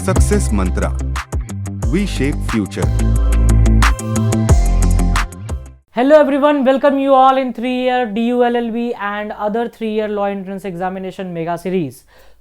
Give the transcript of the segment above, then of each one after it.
Success Mantra, V shape future. Hello everyone, welcome you all in 3-year DULLB and other 3-year law entrance examination mega series.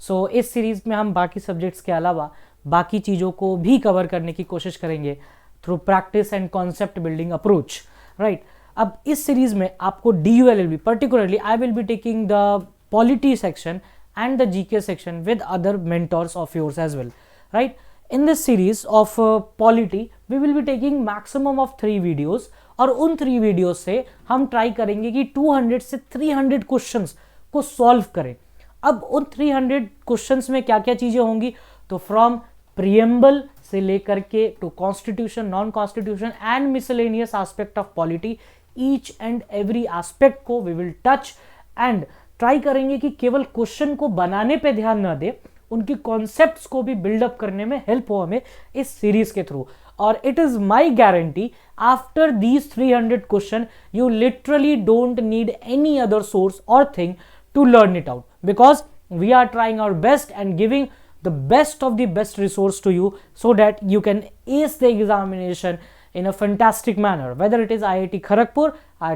So इस series में हम बाकी subjects के अलावा बाकी चीज़ों को भी कवर करने की कोशिश करेंगे through practice and concept building approach, right. अब इस सीरीज में आपको DULLB particularly I will be taking the polity section and the GK section with other mentors of yours as well, right. In this series of polity we will be taking maximum of 3 videos और उन 3 videos से हम try करेंगे कि 200 से 300 questions को solve करें. अब उन 300 क्वेश्चंस में क्या क्या चीजें होंगी, तो फ्रॉम प्रियम्बल से लेकर के to constitution, non constitution and miscellaneous aspect of polity, each and every aspect को we will touch and try करेंगे कि केवल क्वेश्चन को बनाने पे ध्यान ना दे, उनकी कॉन्सेप्ट्स को भी बिल्डअप करने में हेल्प हो हमें इस सीरीज के थ्रू. और it is my guarantee after these 300 question you literally don't need any other source और thing to learn it out, because we are trying our best and giving the best of the best resource to you so that you can ace the examination in a fantastic manner, whether it is IIT Kharagpur,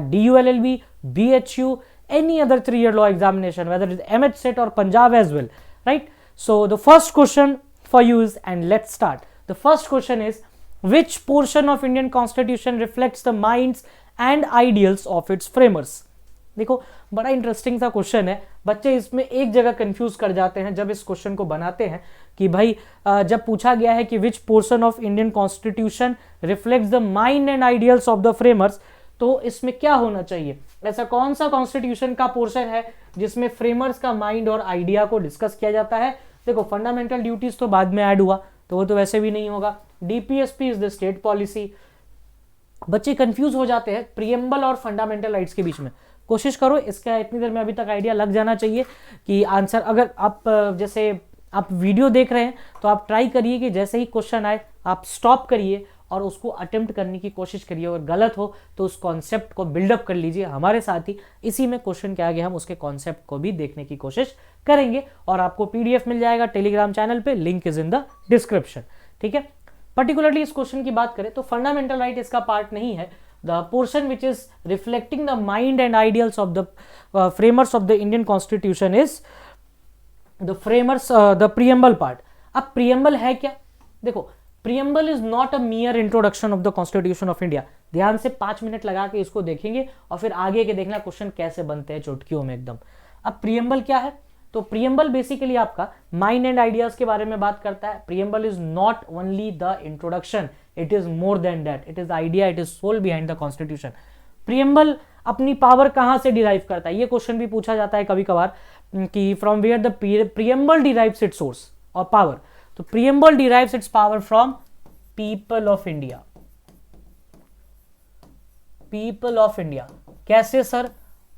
DULLB, BHU, any other 3-year law examination, whether it is MHSET or Punjab as well, right. So the first question for you is, and let's start. The first question is, which portion of Indian Constitution reflects the minds and ideals of its framers? देखो बड़ा interesting सा question है. बच्चे इसमें एक जगह confuse कर जाते हैं जब इस क्वेश्चन को बनाते हैं कि भाई जब पूछा गया है कि which portion of Indian constitution reflects the mind and ideals of the framers, तो इसमें क्या होना चाहिए, ऐसा कौन सा कॉन्स्टिट्यूशन का पोर्शन है जिसमें फ्रेमर्स का माइंड और आइडिया को डिस्कस किया जाता है. देखो फंडामेंटल ड्यूटीज तो बाद में ऐड हुआ, तो वो तो वैसे भी नहीं होगा. DPSP is the state policy. बच्चे कंफ्यूज हो जाते हैं प्रियम्बल और फंडामेंटल राइट्स के बीच में. कोशिश करो इसका इतनी देर में अभी तक आइडिया लग जाना चाहिए कि आंसर, अगर आप जैसे आप वीडियो देख रहे हैं तो आप ट्राई करिए कि जैसे ही क्वेश्चन आए आप स्टॉप करिए और उसको अटेम्प्ट करने की कोशिश करिए, और गलत हो तो उस कॉन्सेप्ट को बिल्डअप कर लीजिए हमारे साथ ही. इसी में क्वेश्चन के आगे हम उसके कॉन्सेप्ट को भी देखने की कोशिश करेंगे और आपको PDF मिल जाएगा टेलीग्राम चैनल पे, link is in the description, ठीक है. पर्टिकुलरली इस क्वेश्चन की बात करें तो फंडामेंटल राइट इसका पार्ट नहीं है. The portion which is reflecting the mind and ideals of the framers of the Indian Constitution is the framers, the preamble part. अब preamble है क्या? देखो preamble is not a mere introduction of the Constitution of India. ध्यान से 5 minute लगा के इसको देखेंगे और फिर आगे के देखना क्वेश्चन कैसे बनते हैं चुटकियों में एकदम. अब preamble क्या है? तो प्रियम्बल बेसिकली आपका माइंड एंड आइडियाज के बारे में बात करता है. Preamble is not only the introduction, it is more than that, it is idea, it is soul behind the constitution. Preamble अपनी पावर कहां से डिराइव करता है, ये क्वेश्चन भी पूछा जाता है कभी कभार कि from where the preamble derives its source और पावर. तो preamble derives its power from people of India. People of India कैसे सर,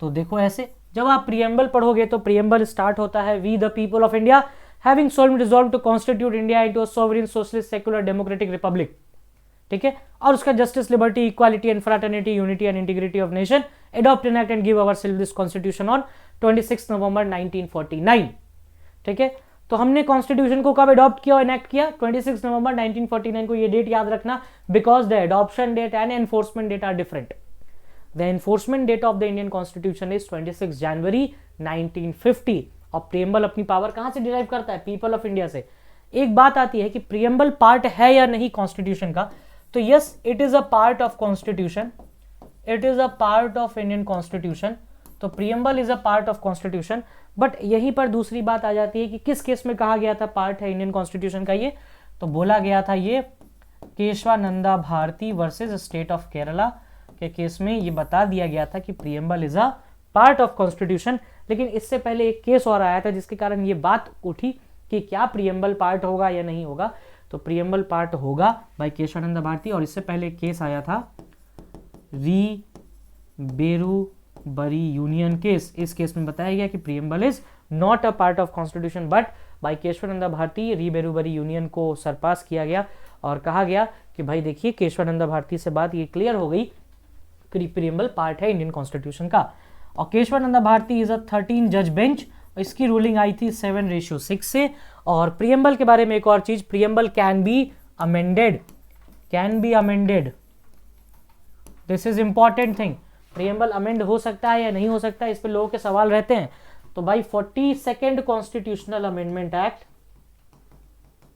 तो देखो ऐसे, जब आप प्रियम्बल पढ़ोगे तो प्रियम्बल स्टार्ट होता है we the people of India having solemnly resolve to constitute India into a sovereign socialist secular democratic republic, ठीक है. और उसका justice, liberty, equality and fraternity, unity and integrity of nation, adopt enact and give ourselves this constitution on 26 November 1949, ठीक है. तो हमने constitution को कब अडॉप्ट किया और इनेक्ट किया, 26 नवंबर 1949 को. ये डेट याद रखना because the adoption date and enforcement date are different. The enforcement date of the Indian Constitution is 26 January 1950. और प्रियम्बल अपनी पावर कहां से डिराइव करता है, पीपल ऑफ इंडिया से. एक बात आती है कि प्रियम्बल पार्ट है या नहीं कॉन्स्टिट्यूशन का, तो yes it is a part of constitution, it is a part of Indian constitution. तो preamble is a part of constitution. But यहीं पर दूसरी बात आ जाती है कि किस केस में कहा गया था पार्ट है इंडियन कॉन्स्टिट्यूशन का ये, तो बोला गया था ये Kesavananda Bharati versus state of Kerala के केस में ये बता दिया गया था कि preamble is a part of constitution. लेकिन इससे पहले एक केस और आया था जिसके कारण ये बात उठी कि क्या प्रियम्बल पार्ट होगा या नहीं होगा. तो प्रियम्बल पार्ट होगा बाय केशवानंद भारती. और इससे पहले एक केस आया था री बेरूबरी यूनियन केस. इस केस में बताया गया कि preamble is not a part of constitution, but by Kesavananda Bharati re Berubari union को सरपास किया गया और कहा गया कि भाई देखिए केशवानंद भारती से बात ये क्लियर हो गई कि प्रियम्बल पार्ट है इंडियन कॉन्स्टिट्यूशन का. और केशवानंद भारती इज अ 13 जज बेंच इसकी रूलिंग आई थी 7:6 से। और प्रियम्बल के बारे में एक और चीज, preamble can be amended, can be amended, this is important thing. Preamble amend हो सकता है या नहीं हो सकता है, इस पे लोगों के सवाल रहते हैं। तो भाई 42nd कॉन्स्टिट्यूशनल अमेंडमेंट एक्ट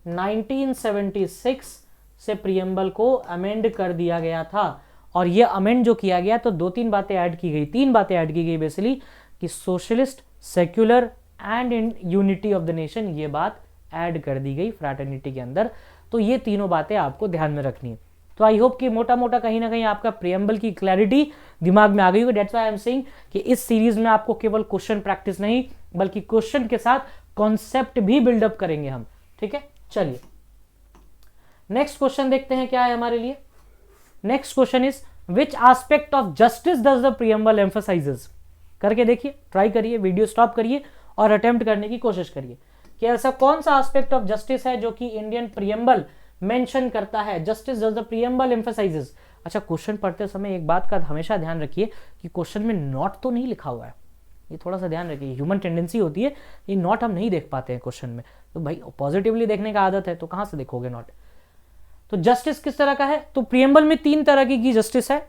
1976 से प्रियम्बल को अमेंड कर दिया गया था। और ये अमेंड जो किया गया तो 2-3 बातें ऐड की गई, 3 बातें ऐड की गई बेसिकली, कि socialist, secular and in unity of the nation, ये बात ऐड कर दी गई फ्रैटर्निटी के अंदर। तो ये तीनों बातें आपको ध्यान में रखनी है। तो आई होप कि मोटा मोटा कहीं ना कहीं आपका प्रियम्बल की क्लैरिटी दिमाग में आ गई होगी। Dates why I am saying कि इस सीरीज में आपको केवल क्वेश्चन प्रैक्टिस नहीं बल्कि क्वेश्चन के साथ कॉन्सेप्ट भी बिल्डअप करेंगे हम, ठीक है। चलिए नेक्स्ट क्वेश्चन देखते हैं क्या है हमारे लिए। Next question is which aspect of justice does the preamble emphasises. करके देखिए, ट्राई करिए, वीडियो स्टॉप करिए और अटेम्प्ट करने की कोशिश करिए कि ऐसा कौन सा एस्पेक्ट ऑफ जस्टिस है जो कि इंडियन प्रियम्बल मेंशन करता है। Justice does the preamble emphasises. अच्छा, क्वेश्चन पढ़ते समय एक बात का हमेशा ध्यान रखिए कि क्वेश्चन में नॉट तो नहीं लिखा हुआ है, ये थोड़ा सा ध्यान रखिए। ह्यूमन टेंडेंसी होती है ये नॉट हम नहीं देख पाते हैं क्वेश्चन में, तो भाई पॉजिटिवली देखने का आदत है तो कहां से देखोगे नॉट। तो जस्टिस किस तरह का है, तो प्रियम्बल में 3 तरह की जस्टिस है,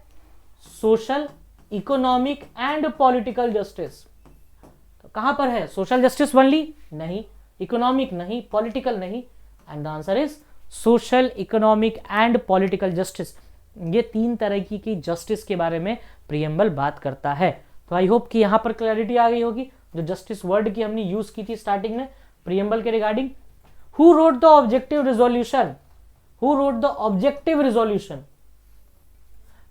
social, economic and political justice. तो कहां पर है, सोशल जस्टिस ओनली नहीं, इकोनॉमिक नहीं, पॉलिटिकल नहीं, and the answer is social, economic and political justice. ये 3 तरह की जस्टिस के बारे में प्रियम्बल बात करता है। तो आई होप कि यहां पर क्लैरिटी आ गई होगी। जो जस्टिस वर्ड की हमने यूज की थी स्टार्टिंग में प्रियम्बल के regarding. Who wrote the objective resolution, who wrote the objective resolution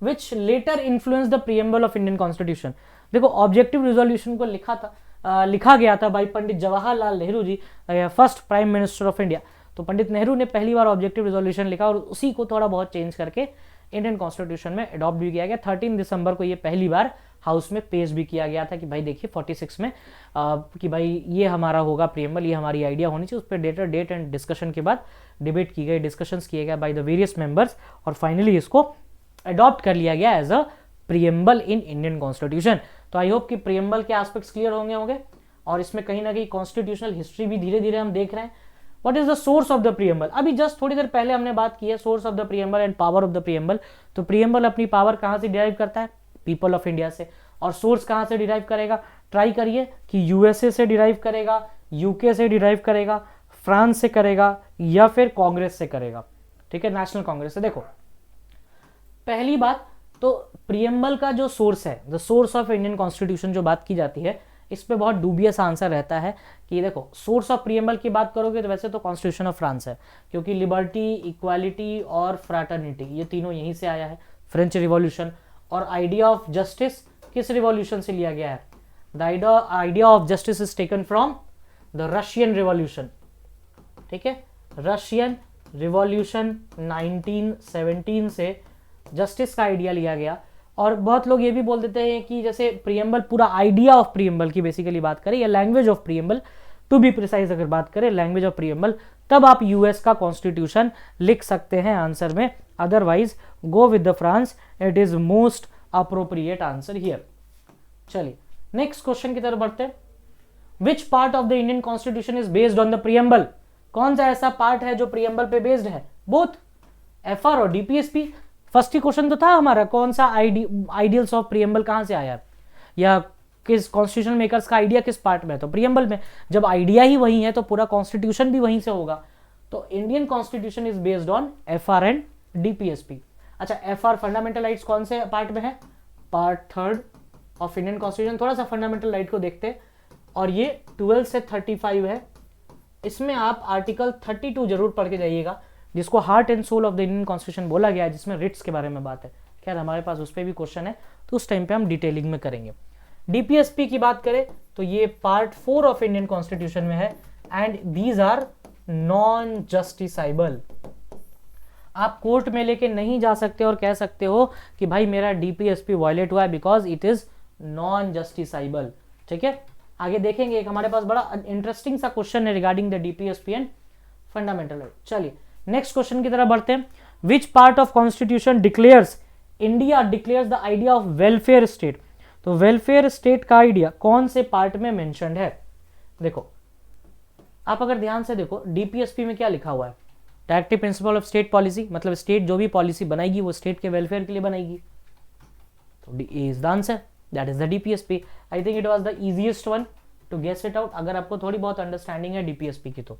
which later influence the preamble of Indian constitution. देखो ऑब्जेक्टिव रिजोल्यूशन को लिखा गया था भाई Pandit Jawaharlal Nehru ji, first prime minister of India. तो पंडित नेहरू ने पहली बार ऑब्जेक्टिव रिजोल्यूशन लिखा और उसी को थोड़ा बहुत चेंज करके इंडियन कॉन्स्टिट्यूशन में अडॉप्ट भी किया गया। 13 दिसंबर को ये पहली बार हाउस में पेश भी किया गया था कि भाई देखिए 46 में कि भाई ये हमारा होगा प्रियम्बल, ये हमारी आइडिया होनी चाहिए। उस पर डेट एंड डिस्कशन के बाद डिबेट की गई, डिस्कशंस किए गए बाय द वेरियस मेंबर्स और फाइनली इसको अडॉप्ट कर लिया गया as a preamble in Indian constitution. तो आई होप कि प्रियम्बल के एस्पेक्ट्स क्लियर होंगे और इसमें कहीं ना कहीं कॉन्स्टिट्यूशनल हिस्ट्री भी धीरे धीरे हम देख रहे हैं। What is the source of the preamble, अभी जस्ट थोड़ी देर पहले हमने बात की है source of the preamble and power of the preamble. तो प्रियम्बल अपनी पावर कहां से डिराइव करता है, पीपल ऑफ इंडिया से। और सोर्स कहां से डिराइव करेगा, ट्राई करिए कि यूएसए से डिराइव करेगा, यूके से डिराइव करेगा, फ्रांस से करेगा या फिर कांग्रेस से करेगा, ठीक है, नेशनल कांग्रेस से। देखो पहली बात तो प्रियम्बल का जो सोर्स है, the source of Indian constitution जो बात की जाती है, इस पे बहुत डूबियस आंसर रहता है कि देखो सोर्स ऑफ प्रियम्बल की बात करोगे तो वैसे तो कॉन्स्टिट्यूशन ऑफ फ्रांस है, क्योंकि लिबर्टी, इक्वालिटी और फ्रैटर्निटी ये तीनों यहीं से आया है, फ्रेंच रिवॉल्यूशन। और आइडिया ऑफ जस्टिस किस रिवॉल्यूशन से लिया गया है, the idea of justice is taken from the Russian revolution, ठीक है, रशियन रिवॉल्यूशन 1917 से जस्टिस का आइडिया लिया गया। और बहुत लोग ये भी बोल देते हैं कि जैसे प्रियम्बल, पूरा आइडिया ऑफ प्रियम्बल की बेसिकली बात करें या language of preamble to be precise अगर बात करें लैंग्वेज ऑफ प्रियम्बल, तब आप यूएस का कॉन्स्टिट्यूशन लिख सकते हैं आंसर में, otherwise go with the France, it is most appropriate answer here. चलिए नेक्स्ट क्वेश्चन की तरफ बढ़ते हैं। Which part of the Indian constitution is based on the preamble, कौन सा ऐसा पार्ट है जो प्रियम्बल पे बेस्ड है, बोथ एफआर और डीपीएसपी। फर्स्ट ही क्वेश्चन तो था हमारा कौन सा आइडियल्स ऑफ प्रियम्बल कहां से आया या किस कॉन्स्टिट्यूशन मेकर्स का आइडिया किस पार्ट में है, तो प्रियम्बल में। जब आइडिया ही वही है तो पूरा कॉन्स्टिट्यूशन भी वहीं से होगा। तो Indian constitution is based on FR and DPSP. अच्छा, एफआर फंडामेंटल राइट्स कौन से पार्ट में है, पार्ट 3 ऑफ इंडियन कॉन्स्टिट्यूशन। थोड़ा सा फंडामेंटल राइट को देखते हैं और ये 12 से 35 है। इसमें आप आर्टिकल 32 जरूर पढ़ के जाइएगा, जिसको heart and soul of the Indian constitution बोला गया है, जिसमें रिट्स के बारे में बात है। खैर हमारे पास उस पर भी क्वेश्चन है तो उस टाइम पे हम डिटेलिंग में करेंगे। डीपीएसपी की बात करें तो ये पार्ट 4 ऑफ इंडियन कॉन्स्टिट्यूशन में है एंड दीज आर नॉन जस्टिसाइबल। आप कोर्ट में लेके नहीं जा सकते और कह सकते हो कि भाई मेरा डीपीएसपी वायलेट हुआ है बिकॉज इट इज नॉन जस्टिसाइबल, ठीक है। आगे देखेंगे, एक हमारे पास बड़ा इंटरेस्टिंग सा क्वेश्चन है regarding the DPSP and fundamental right. चलिए नेक्स्ट क्वेश्चन की तरफ बढ़ते हैं। Which part of constitution declares, India declares the idea of welfare state. तो वेलफेयर स्टेट का आइडिया कौन से पार्ट में मेंशन्ड है, देखो आप अगर ध्यान से देखो डीपीएसपी में क्या लिखा हुआ है, directive principle of state policy, मतलब स्टेट जो भी पॉलिसी बनाएगी वो स्टेट के वेलफेयर के लिए बनाएगी। तो A is the answer, that is the DPSP. I think it was the easiest one to guess it out, अगर आपको थोड़ी बहुत अंडरस्टैंडिंग है डीपीएसपी की तो।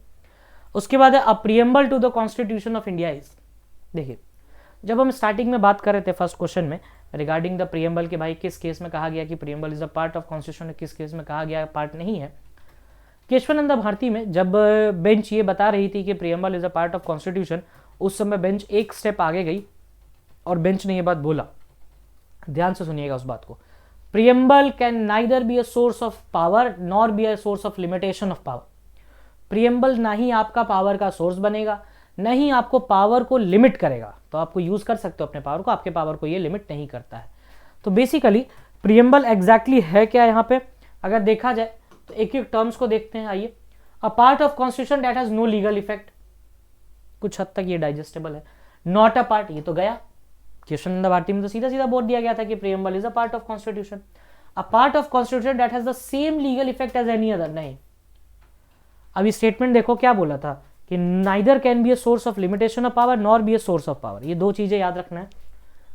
उसके बाद है a preamble to the constitution of India is. देखिए जब हम स्टार्टिंग में बात कर रहे थे फर्स्ट क्वेश्चन में रिगार्डिंग द प्रीएम्बल के भाई किस केस में कहा गया कि preamble is a part of constitution, किस केस में कहा गया पार्ट नहीं है। केशवानंद भारती में जब बेंच ये बता रही थी कि preamble is a part of constitution, उस समय बेंच एक स्टेप आगे गई और बेंच ने ये बात बोला, ध्यान से सुनिएगा उस बात को, preamble can neither be a source of power nor be a source of limitation of power. Preamble ना ही आपका पावर का सोर्स बनेगा, न ही आपको पावर को लिमिट करेगा। तो आपको यूज कर सकते हो अपने पावर को, आपके पावर को ये लिमिट नहीं करता है। तो बेसिकली प्रीएम्बल एग्जैक्टली है क्या यहाँ पे, अगर देखा जाए तो एक एक टर्म्स को देखते हैं। आइए, a part of constitution that has no legal effect, कुछ हद तक ये डाइजेस्टेबल है। नॉट अ पार्ट, ये तो गया, केशवानंद भारती में तो सीधा सीधा बोल दिया गया था कि preamble is a part of constitution. A part of constitution that has the same legal effect as any other, नहीं। अभी स्टेटमेंट देखो क्या बोला था कि neither can be a source of limitation of power nor be a source of power, ये दो चीजें याद रखना है।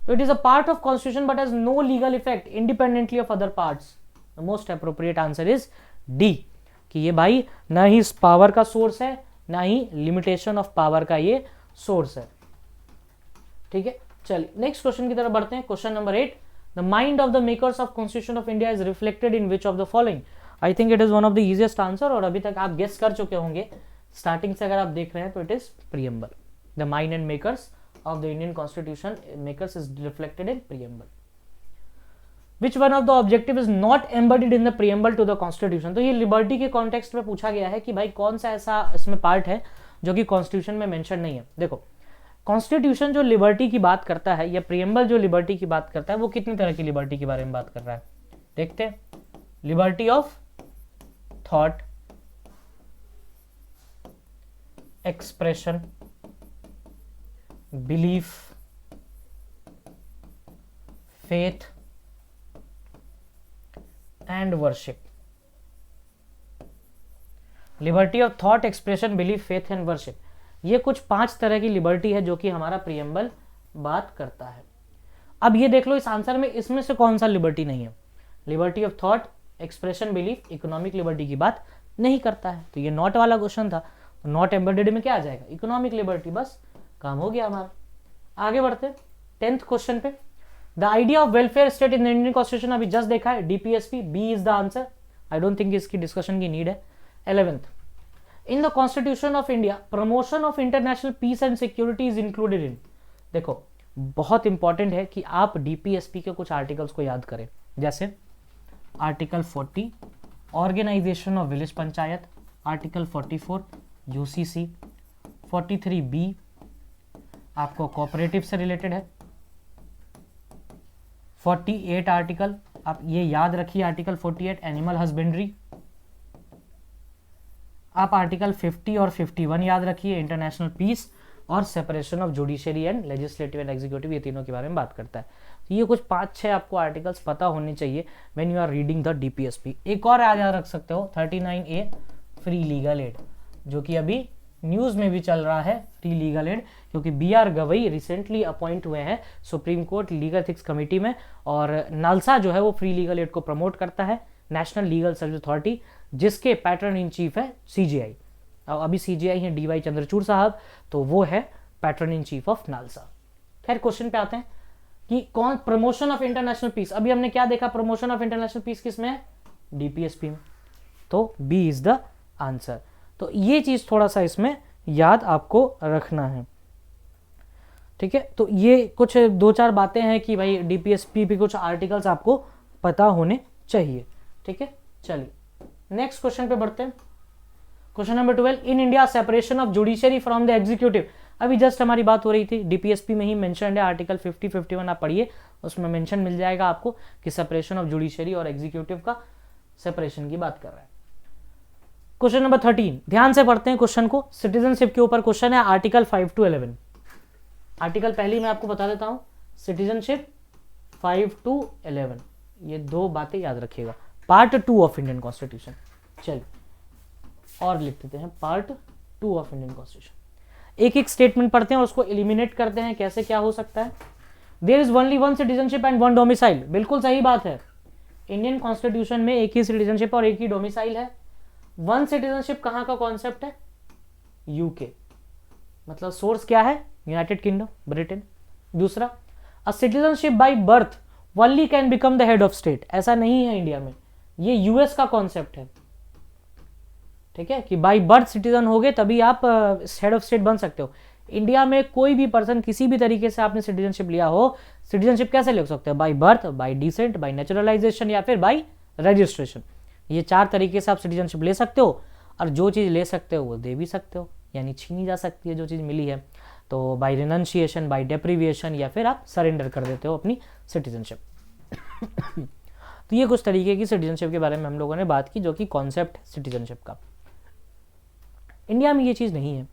तो it is a part of constitution but has no legal effect independently of other parts. The most appropriate answer is D, कि ये भाई ना ही इस पावर का सोर्स है ना ही लिमिटेशन ऑफ पावर का ये सोर्स है। ठीक है, चलिए नेक्स्ट क्वेश्चन की तरफ बढ़ते हैं। Question number 8, the mind of the makers of constitution of India is reflected in which of the following. I think it is one of the easiest answer, और अभी तक आप गेस कर चुके होंगे स्टार्टिंग से अगर आप देख रहे हैं तो it is preamble. The mind and makers of the Indian constitution makers is reflected in preamble. Which one of the objective is not embodied in the preamble to the constitution? तो ये liberty के context में पूछा गया है कि भाई कौन सा ऐसा इसमें पार्ट है जो कि कॉन्स्टिट्यूशन में मेंशन नहीं है। देखो कॉन्स्टिट्यूशन जो लिबर्टी की बात करता है या प्रीएम्बल जो लिबर्टी की बात करता है वो कितनी तरह की लिबर्टी के बारे में बात कर रहा है, देखते हैं। Liberty of thought, expression, belief, faith and worship. Liberty of thought, expression, belief, faith and worship, ये कुछ 5 तरह की लिबर्टी है जो कि हमारा प्रीएम्बल बात करता है। अब ये देख लो इस आंसर में इसमें से कौन सा लिबर्टी नहीं है। Liberty of thought, expression, belief, economic liberty की बात नहीं करता है, तो ये नॉट वाला क्वेश्चन था। नॉट एम्बेडेड में क्या आ जाएगा, इकोनॉमिक लिबर्टी, बस काम हो गया हमारा। आगे बढ़ते 10th क्वेश्चन पे। The idea of welfare state in the Indian constitution अभी जस्ट देखा है, DPSP, B is the answer. I don't think इसकी डिस्कशन की नीड है। 11th, in the constitution of India promotion of international peace and security is included in. देखो बहुत important है कि आप डीपीएसपी के कुछ आर्टिकल्स को याद करें, जैसे article 40 organisation of village panchayat, article 44 UCC, 43 B आपको कोऑपरेटिव से रिलेटेड है, 48 आर्टिकल आप ये याद रखिए, आर्टिकल 48 एनिमल हस्बेंड्री। आप आर्टिकल 50 और 51 याद रखिए, इंटरनेशनल पीस और separation of judiciary and legislative and executive, ये तीनों के बारे में बात करता है। तो ये कुछ 5-6 आपको आर्टिकल्स पता होने चाहिए when you are reading the DPSP. एक और याद रख सकते हो 39A फ्री लीगल एड, जो कि अभी न्यूज में भी चल रहा है, फ्री लीगल एड, क्योंकि BR गवई रिसेंटली अपॉइंट हुए हैं supreme court legal ethics committee में, और नालसा जो है वो फ्री लीगल एड को प्रमोट करता है, नेशनल लीगल सर्विस अथॉरिटी, जिसके पैटर्न इन चीफ है CGI। अभी CGI है DY चंद्रचूड़ साहब, तो वो है pattern in chief of NALSA. खैर क्वेश्चन पे आते हैं कि कौन प्रमोशन ऑफ इंटरनेशनल पीस, अभी हमने क्या देखा, प्रमोशन ऑफ इंटरनेशनल पीस किसमें है, डीपीएसपी में, तो बी इज द आंसर। तो ये चीज थोड़ा सा इसमें याद आपको रखना है, ठीक है। तो ये कुछ 2-4 बातें हैं कि भाई डीपीएसपी पे कुछ आर्टिकल्स आपको पता होने चाहिए, ठीक है। चलिए नेक्स्ट क्वेश्चन पे बढ़ते हैं। Question number 12, in India separation of judiciary from the executive. अभी जस्ट हमारी बात हो रही थी, डीपीएसपी में ही मेंशन है, आर्टिकल 50-51 आप पढ़िए, उसमें मेंशन मिल जाएगा आपको कि सेपरेशन ऑफ जुडिशरी और एग्जीक्यूटिव का सेपरेशन की बात कर रहा है। क्वेश्चन नंबर 13, ध्यान से पढ़ते हैं क्वेश्चन को, सिटीजनशिप के ऊपर क्वेश्चन है, आर्टिकल 5 to 11। आर्टिकल पहली मैं आपको बता देता हूं, सिटीजनशिप 5 to 11, ये 2 बातें याद रखिएगा, पार्ट 2 ऑफ इंडियन कॉन्स्टिट्यूशन। चलिए और लिख देते हैं पार्ट 2 ऑफ इंडियन कॉन्स्टिट्यूशन। एक एक स्टेटमेंट पढ़ते हैं और उसको एलिमिनेट करते हैं, कैसे क्या हो सकता है। There is only one citizenship and one domicile, बिल्कुल सही बात है। इंडियन कॉन्स्टिट्यूशन में एक ही सिटीजनशिप और एक ही डोमिसाइल है। वन सिटीजनशिप कहाँ का कॉन्सेप्ट है? यूके, मतलब सोर्स क्या है? United Kingdom, Britain. दूसरा, a citizenship by birth only can become the head of state, ऐसा नहीं है इंडिया में, ये यूएस का कॉन्सेप्ट है। ठीक है, कि बाय बर्थ सिटीजन हो गए तभी आप हेड ऑफ स्टेट बन सकते हो। इंडिया में कोई भी पर्सन किसी भी तरीके से आपने सिटीजनशिप लिया हो, सिटीजनशिप कैसे ले सकते हो? By birth, bye decent, bye naturalisation या फिर बाय रजिस्ट्रेशन। ये 4 तरीके से आप सिटीजनशिप ले सकते हो, और जो चीज़ ले सकते हो वो दे भी सकते हो, यानी छीनी जा सकती है जो चीज़ मिली है। तो बाय रिनंशिएशन, बाय डेप्रीविएशन, या फिर आप सरेंडर कर देते हो अपनी सिटीजनशिप। तो ये कुछ तरीके की सिटीजनशिप के बारे में हम लोगों ने बात की, जो कि कॉन्सेप्ट सिटीजनशिप का। इंडिया में ये चीज़ नहीं है।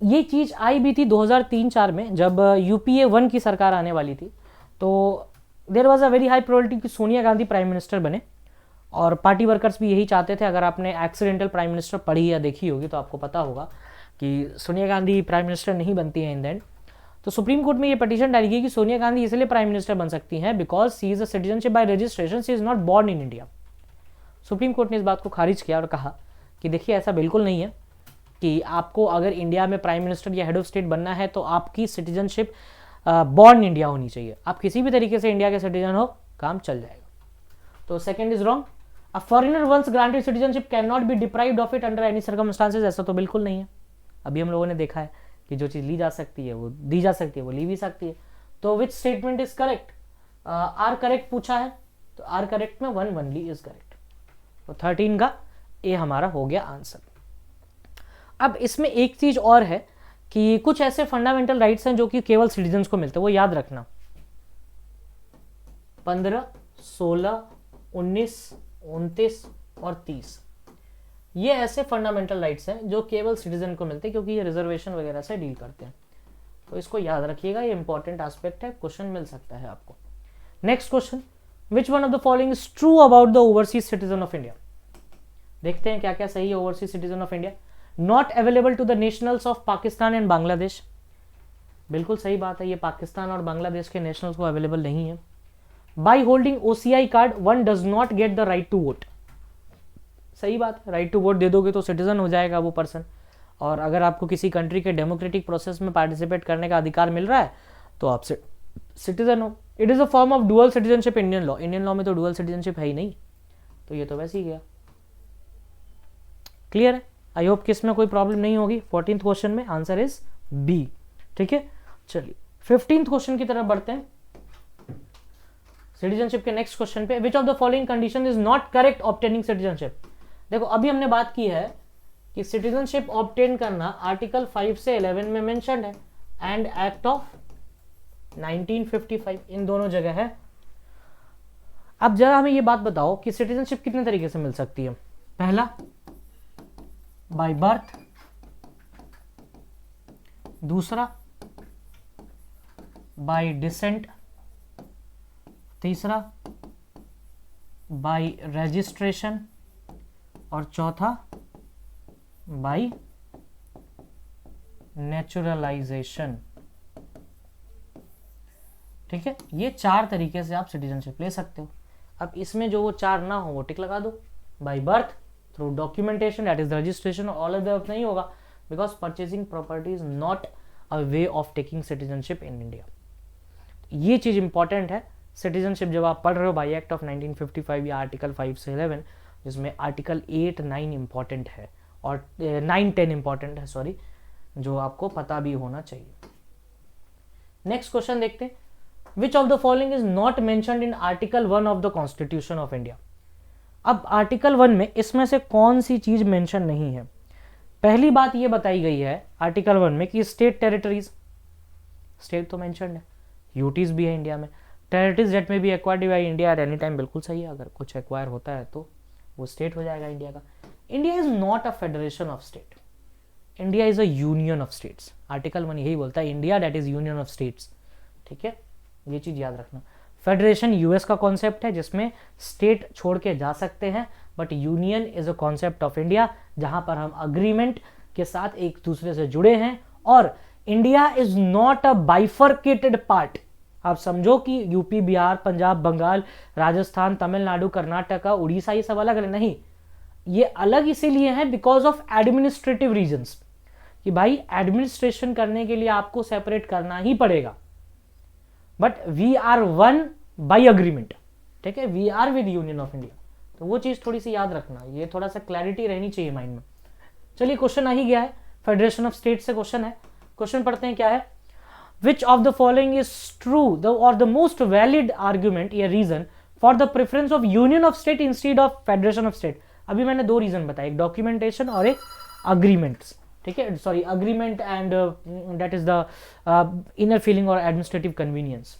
ये चीज़ आई भी थी 2003-4 में, जब UPA 1 की सरकार आने वाली थी। तो there was a very high probability कि सोनिया गांधी प्राइम मिनिस्टर बने, और पार्टी वर्कर्स भी यही चाहते थे। अगर आपने एक्सीडेंटल प्राइम मिनिस्टर पढ़ी या देखी होगी तो आपको पता होगा कि सोनिया गांधी प्राइम मिनिस्टर नहीं बनती है इन द एंड। तो सुप्रीम कोर्ट में ये पिटीशन डाली गई कि सोनिया गांधी इसलिए प्राइम मिनिस्टर बन सकती हैं because she is a citizenship by registration, she is not born in India. Supreme court ने इस बात को खारिज किया और कहा कि देखिए ऐसा बिल्कुल नहीं है कि आपको अगर इंडिया में प्राइम मिनिस्टर या हेड ऑफ स्टेट बनना है तो आपकी सिटीजनशिप बॉर्न इंडिया होनी चाहिए। आप किसी भी तरीके से इंडिया के सिटीजन हो, काम चल जाएगा। तो second is wrong. A foreigner once granted citizenship can not be deprived of it under any circumstances, ऐसा तो बिल्कुल नहीं है। अभी हम लोगों ने देखा है कि जो चीज़ ली जा सकती है वो दी जा सकती है, वो ली भी सकती है। तो which statement is correct? Are correct पूछा है, तो आर करेक्ट में 1 ओनली इज करेक्ट। तो 13 का ए हमारा हो गया आंसर। अब इसमें एक चीज और है कि कुछ ऐसे फंडामेंटल राइट्स हैं जो कि केवल सिटीजन्स को मिलते हैं, वो याद रखना। 15, 16, 19, 29 और 30 ये ऐसे फंडामेंटल राइट्स हैं जो केवल सिटीजन को मिलते हैं, क्योंकि ये रिजर्वेशन वगैरह से डील करते हैं। तो इसको याद रखिएगा, ये इंपॉर्टेंट एस्पेक्ट है, क्वेश्चन मिल सकता है आपको। Next question, which one of the following is true about the overseas citizen of India? देखते हैं क्या क्या सही है overseas citizen of India. Not available to the nationals of Pakistan and Bangladesh, बिल्कुल सही बात है, ये पाकिस्तान और बांग्लादेश के नेशनल्स को अवेलेबल नहीं है। By holding OCI card one does not get the right to vote, सही बात है, राइट टू वोट दे दोगे तो सिटीजन हो जाएगा वो पर्सन। और अगर आपको किसी कंट्री के डेमोक्रेटिक प्रोसेस में पार्टिसिपेट करने का अधिकार मिल रहा है तो आप सिटीजन हो। It is a form of dual citizenship Indian law, Indian law में तो डुअल सिटीजनशिप है ही नहीं, तो ये तो वैसे ही गया। क्लियर है? आई होप कि इसमें कोई प्रॉब्लम नहीं होगी। 14th क्वेश्चन में आंसर इज बी। ठीक है, चलिए 15th क्वेश्चन की तरफ बढ़ते हैं, सिटीजनशिप के नेक्स्ट क्वेश्चन पे। विच of the following condition is not correct obtaining citizenship? देखो अभी हमने बात की है कि सिटीजनशिप ऑब्टेन करना आर्टिकल 5 से 11 में मेंशन्ड है एंड एक्ट ऑफ 1955, इन दोनों जगह है। अब जरा हमें ये बात बताओ कि सिटीजनशिप कितने तरीके से मिल सकती है। पहला, बाय बर्थ। दूसरा, बाय डिसेंट। तीसरा, बाय रजिस्ट्रेशन। और चौथा, बाय नेचुरलाइजेशन। ठीक है, ये 4 तरीके से आप सिटीजनशिप ले सकते हो। अब इसमें जो वो 4 ना हो वो टिक लगा दो। By birth, through documentation, that is registration, all of that नहीं होगा because purchasing property is not a way of taking citizenship in India. ये चीज इंपॉर्टेंट है। सिटीजनशिप जब आप पढ़ रहे हो बाय एक्ट ऑफ 1955 या आर्टिकल 5 से 11, जिसमें आर्टिकल 8, 9 इंपॉर्टेंट है और 9, 10 इंपॉर्टेंट है, सॉरी, जो आपको पता भी होना चाहिए। नेक्स्ट क्वेश्चन देखते हैं, which of the following is not mentioned in article 1 of the constitution of India? अब आर्टिकल 1 में इसमें से कौन सी चीज मेंशन नहीं है? पहली बात ये बताई गई है आर्टिकल 1 में कि स्टेट टेरिटरीज, स्टेट तो मेंशन्ड है, यूटीज भी है इंडिया में। टेरिटरीज दैट में B acquired by India at any time, बिल्कुल सही है, अगर कुछ एक्वायर होता है तो वो स्टेट हो जाएगा इंडिया का। India is not a federation of state, India is a union of states. Article 1 यही बोलता है, India that is union of states. ठीक है, ये चीज याद रखना। फेडरेशन यूएस का कॉन्सेप्ट है जिसमें स्टेट छोड़ के जा सकते हैं, but union is a concept of India जहां पर हम अग्रीमेंट के साथ एक दूसरे से जुड़े हैं। और India is not a bifurcated part. आप समझो कि यूपी, बिहार, पंजाब, बंगाल, राजस्थान, तमिलनाडु, कर्नाटका, उड़ीसा ये सब अलग अलग नहीं, ये अलग इसीलिए है बिकॉज ऑफ एडमिनिस्ट्रेटिव रीजंस, कि भाई एडमिनिस्ट्रेशन करने के लिए आपको सेपरेट करना ही पड़ेगा, but we are one by agreement. ठीक है, we are with union of India. तो वो चीज थोड़ी सी याद रखना, ये थोड़ा सा क्लैरिटी रहनी चाहिए माइंड में। चलिए क्वेश्चन आ ही गया है, फेडरेशन ऑफ स्टेट से क्वेश्चन है। क्वेश्चन पढ़ते हैं, क्या है? Which of the following is true और द मोस्ट वैलिड आर्ग्यूमेंट या reason for the preference of union of state instead of federation of state? अभी मैंने दो रीजन बताए, एक डॉक्यूमेंटेशन और एक अग्रीमेंट्स। ठीक है, sorry, agreement and that is the inner feeling और एडमिनिस्ट्रेटिव कन्वीनियंस।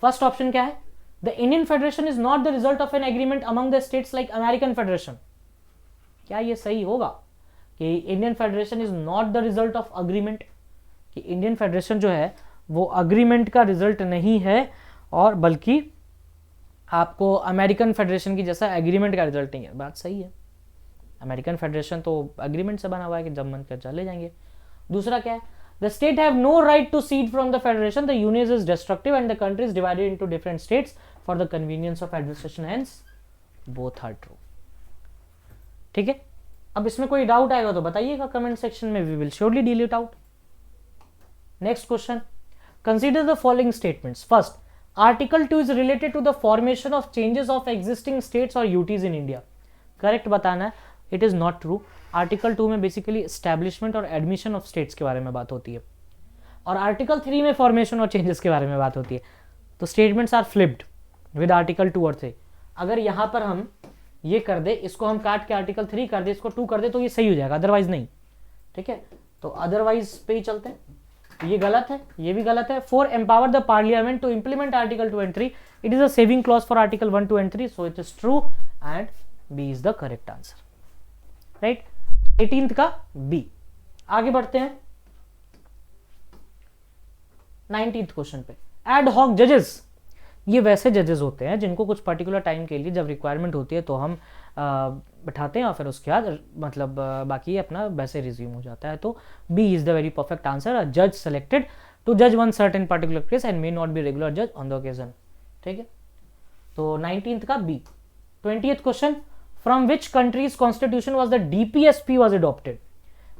फर्स्ट ऑप्शन क्या है? The Indian federation is not the result of an agreement among the states like American federation. क्या ये सही होगा कि Indian federation is not the result of agreement, कि Indian federation जो है वो अग्रीमेंट का रिजल्ट नहीं है और बल्कि आपको अमेरिकन फेडरेशन की जैसा एग्रीमेंट का रिजल्ट नहीं है? बात सही है, अमेरिकन फेडरेशन तो अग्रीमेंट से बना हुआ है कि जब मन कर चले जाएंगे। दूसरा क्या है? The state have no right to secede from the federation, the union is destructive and the country is divided into different states for the convenience of administration, hence both are true. ठीक है, अब इसमें कोई doubt आएगा तो बताइएगा comment section में, we will surely deal it out. Next question, consider the following statements. First, article 2 is related to the formation of changes of existing states और यूटीज इन इंडिया। करेक्ट बताना है, it is not true. Article 2 में basically establishment और admission of states के बारे में बात होती है, और आर्टिकल 3 में फॉर्मेशन और चेंजेस के बारे में बात होती है। तो statements are flipped with article 2 और 3। अगर यहां पर हम ये कर दे, इसको हम काट के आर्टिकल 3 कर दे, इसको 2 कर दे, तो ये सही हो जाएगा, अदरवाइज नहीं। ठीक है, तो अदरवाइज पे ही चलते हैं। ये गलत है, ये भी गलत है। For empower the parliament to implement article 2 and 3, it is a saving clause for article 1, 2 and 3, so it is true and B is the correct answer. Right, 18th का बी। आगे बढ़ते हैं 19th क्वेश्चन पे। Ad hoc जजेस, ये वैसे जजेस होते हैं जिनको कुछ पर्टिकुलर टाइम के लिए जब रिक्वायरमेंट होती है तो हम बैठाते हैं और फिर उसके बाद मतलब बाकी अपना वैसे रिज्यूम हो जाता है। तो B is the very perfect answer. अ जज सेलेक्टेड टू जज one certain particular case and may not be regular जज ऑन द ओकेजन। ठीक है, तो 19th का B. 20th question, from which countries constitution was the DPSP was adopted?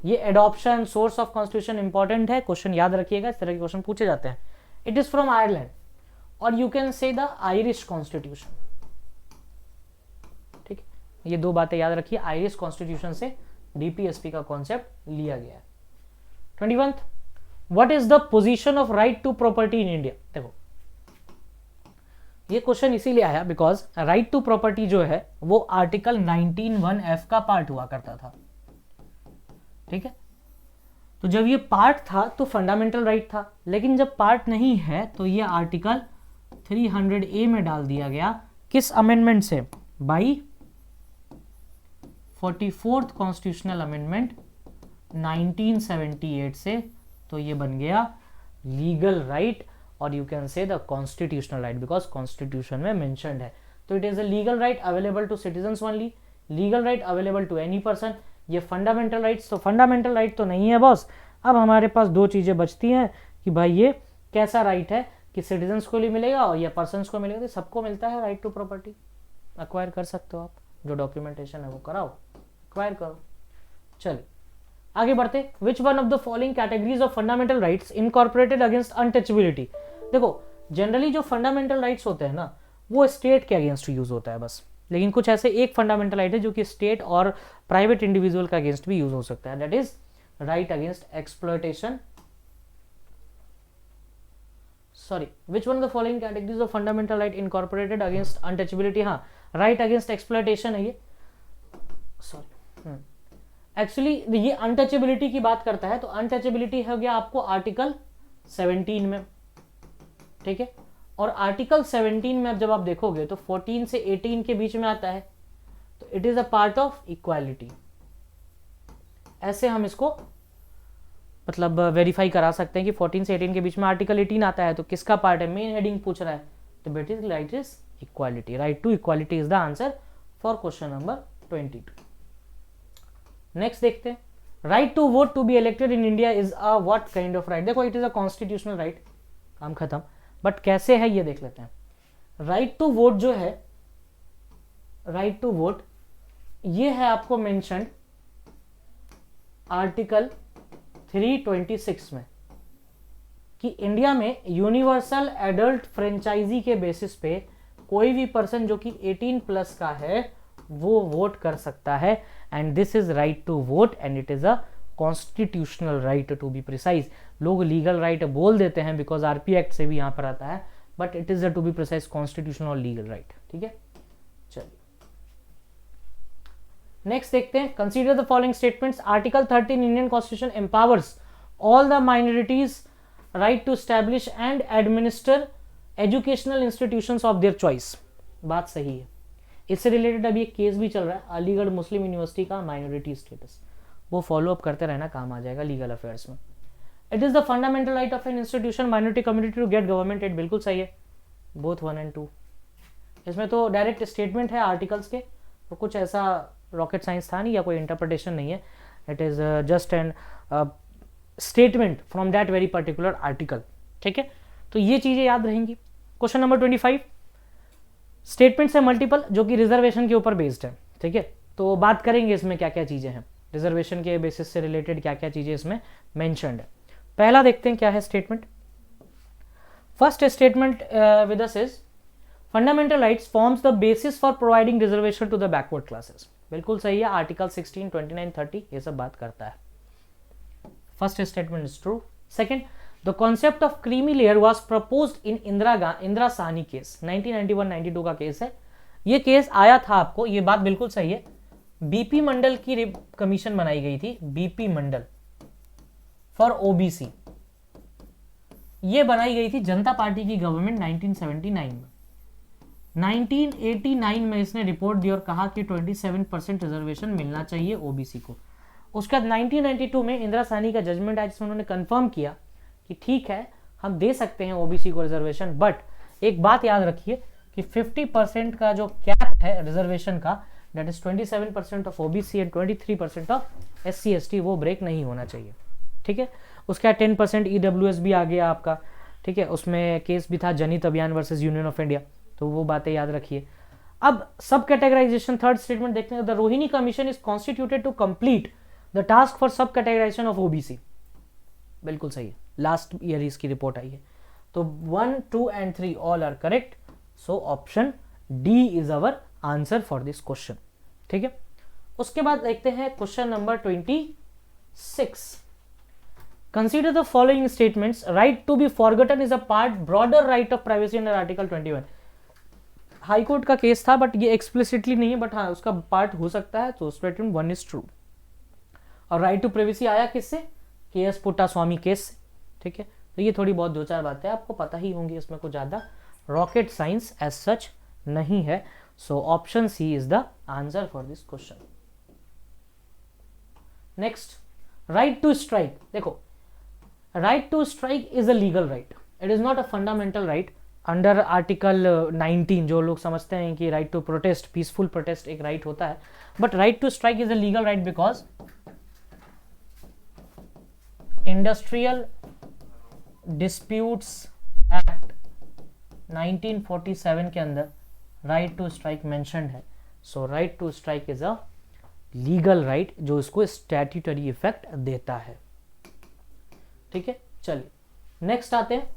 ये adoption, source of constitution important है, question याद रखिएगा, इस तरह के क्वेश्चन पूछे जाते हैं। इट इज फ्रॉम आयरलैंड और you can say the Irish constitution. ठीक है, ये दो बातें याद रखिए, आयरिश कॉन्स्टिट्यूशन से डीपीएसपी का कॉन्सेप्ट लिया गया है। 21th, what is the position of right to property in India? देखो ये क्वेश्चन इसीलिए आया बिकॉज राइट टू प्रॉपर्टी जो है वो आर्टिकल 19(1)(f) का पार्ट हुआ करता था। ठीक है, तो जब ये पार्ट था तो फंडामेंटल राइट था, लेकिन जब पार्ट नहीं है तो ये आर्टिकल 300A में डाल दिया गया। किस अमेंडमेंट से? बाई 44th कॉन्स्टिट्यूशनल अमेंडमेंट 1978 से। तो ये बन गया लीगल राइट और you can say the constitutional right because constitution में मेंशन्ड है। तो it is a legal right available to citizens only, legal right available to any person. ये फंडामेंटल राइट्स, तो फंडामेंटल राइट तो नहीं है बॉस। अब हमारे पास दो चीजें बचती हैं कि भाई ये कैसा राइट है कि सिटीजन्स को भी मिलेगा और या पर्सन्स को मिलेगा। तो सबको मिलता है राइट टू प्रॉपर्टी, अक्वायर कर सकते हो आप, जो डॉक्यूमेंटेशन है वो कराओ, अक्वायर करो। चलिए आगे बढ़ते। विच one of the following categories of fundamental rights incorporated against untouchability? देखो जनरली जो फंडामेंटल राइट्स होते हैं ना वो स्टेट के अगेंस्ट यूज होता है बस, लेकिन कुछ ऐसे एक फंडामेंटल राइट है जो कि स्टेट और प्राइवेट इंडिविजुअल के अगेंस्ट भी यूज हो सकता है। That is right against exploitation. Sorry, which one of the following categories of fundamental right incorporated against untouchability? हाँ, राइट अगेंस्ट एक्सप्लॉयटेशन है ये। सॉरी, एक्चुअली ये अनटचेबिलिटी की बात करता है, तो अनटचेबिलिटी हो गया आपको आर्टिकल 17 में। ठीक है, और आर्टिकल 17 में अब जब आप देखोगे तो 14 से 18 के बीच में आता है, तो it is a part of equality. ऐसे हम इसको मतलब वेरीफाई करा सकते हैं कि 14 से 18 के बीच में आर्टिकल 18 आता है, तो किसका पार्ट है? मेन हेडिंग पूछ रहा है, the basic right is equality. Right to equality is the answer for question number 22. Next देखते हैं, right to vote to be elected in India is a what kind of right? देखो it is a constitutional right, काम खत्म. But कैसे है ये देख लेते हैं. राइट टू वोट जो है, राइट टू वोट ये है आपको मेंशन आर्टिकल 326 में कि इंडिया में यूनिवर्सल एडल्ट फ्रेंचाइजी के बेसिस पे कोई भी पर्सन जो कि 18 प्लस का है वो वोट कर सकता है. And this is right to vote and it is a constitutional right to be precise. लोग लीगल राइट बोल देते हैं बिकॉज आरपी एक्ट से भी यहां पर आता है, but it is to be precise constitutional legal right. ठीक है, चलिए नेक्स्ट देखते हैं. Consider the following statements. Article 13 Indian constitution empowers all the minorities right to establish and administer educational institutions of their choice. बात सही है. इससे related अभी एक केस भी चल रहा है, अलीगढ़ मुस्लिम यूनिवर्सिटी का माइनॉरिटी स्टेटस. वो फॉलो अप करते रहना, काम आ जाएगा लीगल अफेयर्स में. It is the fundamental right of an institution minority community to get government aid. बिल्कुल सही है, बोथ 1 and 2. इसमें तो डायरेक्ट स्टेटमेंट है आर्टिकल्स के, तो कुछ ऐसा रॉकेट साइंस था नहीं या कोई इंटरप्रिटेशन नहीं है. It is just an statement from that very particular article. ठीक है, तो ये चीजें याद रहेंगी. Question number 25. स्टेटमेंट्स है मल्टीपल जो कि रिजर्वेशन के ऊपर बेस्ड है. ठीक है, तो बात करेंगे इसमें क्या क्या चीजें हैं, रिजर्वेशन के बेसिस से रिलेटेड क्या क्या चीजें इसमें मेंशन्ड है. पहला देखते हैं क्या है statement. First statement with us is fundamental rights forms the basis for providing reservation to the backward classes. बिल्कुल सही है, आर्टिकल 16, 29, 30 ये सब बात करता है. First statement is true. Second, the concept of creamy layer was proposed in Indira Sahni case. 1991-92 का case है. ये केस आया था आपको, ये बात बिल्कुल सही है. बीपी मंडल की कमीशन बनाई गई थी, बीपी मंडल फॉर ओबीसी. ये बनाई गई थी जनता पार्टी की गवर्नमेंट 1979 में. 1989 में इसने रिपोर्ट दी और कहा कि 27% रिजर्वेशन मिलना चाहिए ओबीसी को. उसके बाद 1992 में इंदिरा साहनी का जजमेंट आया जिसमें उन्होंने कंफर्म किया कि ठीक है हम दे सकते हैं ओबीसी को रिजर्वेशन, बट एक बात याद रखिए कि 50% का जो कैप है रिजर्वेशन का, that is 27% of OBC and 23% of SC ST, वो ब्रेक नहीं होना चाहिए. ठीक है, उसका 10% ईडब्ल्यूएस भी आ गया आपका. ठीक है, उसमें केस भी था जनहित अभियान वर्सेस यूनियन ऑफ इंडिया, तो वो बातें याद रखिए. अब सब कैटेगराइजेशन, थर्ड स्टेटमेंट देखते हैं. The Rohini commission is constituted to complete the task for sub categorization of OBC. बिल्कुल सही है, लास्ट ईयर इसकी रिपोर्ट आई है. तो 1, 2 and 3 all are correct. So option D is our answer for this question. ठीक है, उसके बाद देखते हैं question number 26. Consider the following statements. Right to be forgotten is a part broader right of privacy under article 21. High court का case था but ये explicitly नहीं है, बट हाँ उसका पार्ट हो सकता है. तो स्टेटमेंट 1 इज ट्रू. और राइट टू प्राइवेसी आया किससे? केएस पुट्टास्वामी केस से. ठीक है, तो ये थोड़ी बहुत 2-4 बातें आपको पता ही होंगी, इसमें कुछ ज्यादा रॉकेट साइंस एज सच नहीं है. So option C is the answer for this question. Next, right to strike. देखो, right to strike is a legal right, it is not a fundamental right. Under article 19 जो लोग समझते हैं कि right to protest, peaceful protest एक right होता है, but right to strike is a legal right because industrial disputes act 1947 के अंदर राइट टू स्ट्राइक मेंशन्ड है. So right to strike is a legal right जो इसको स्टैट्यूटरी इफेक्ट देता है. ठीक है, चलिए नेक्स्ट आते हैं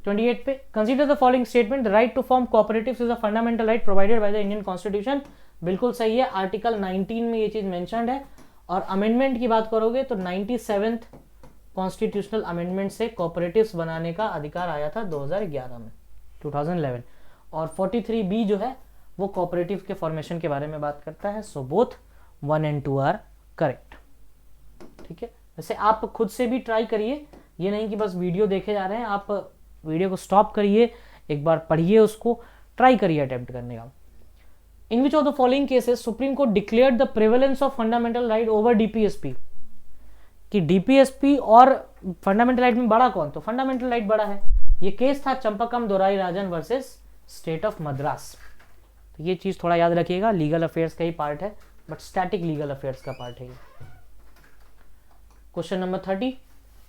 28 पे. Consider the following statement. The right to form cooperatives is a fundamental right provided by the Indian constitution. बिल्कुल सही है, आर्टिकल 19 में ये चीज मेंशन्ड है. और अमेंडमेंट की बात करोगे तो 97th कॉन्स्टिट्यूशनल अमेंडमेंट से कोऑपरेटिव्स बनाने का अधिकार आया था 2011 में, 2011. और 43B जो है वो कोऑपरेटिव के फॉर्मेशन के बारे में बात करता है. So both 1 and 2 are correct. ठीक है, वैसे आप खुद से भी ट्राई करिए, ये नहीं कि बस वीडियो देखे जा रहे हैं. आप वीडियो को स्टॉप करिए, एक बार पढ़िए उसको, ट्राई करिए अटेम्प्ट करने का. In which of the following cases supreme court declared the prevalence of fundamental right over DPSP. कि डीपीएसपी और फंडामेंटल राइट में बड़ा कौन? तो फंडामेंटल राइट बड़ा है. ये केस था Champakam Dorairajan versus state of Madras. तो ये चीज़ थोड़ा याद रखिएगा, लीगल अफेयर्स का ही पार्ट है, बट स्टैटिक लीगल अफेयर्स का पार्ट है ये। Question number 30,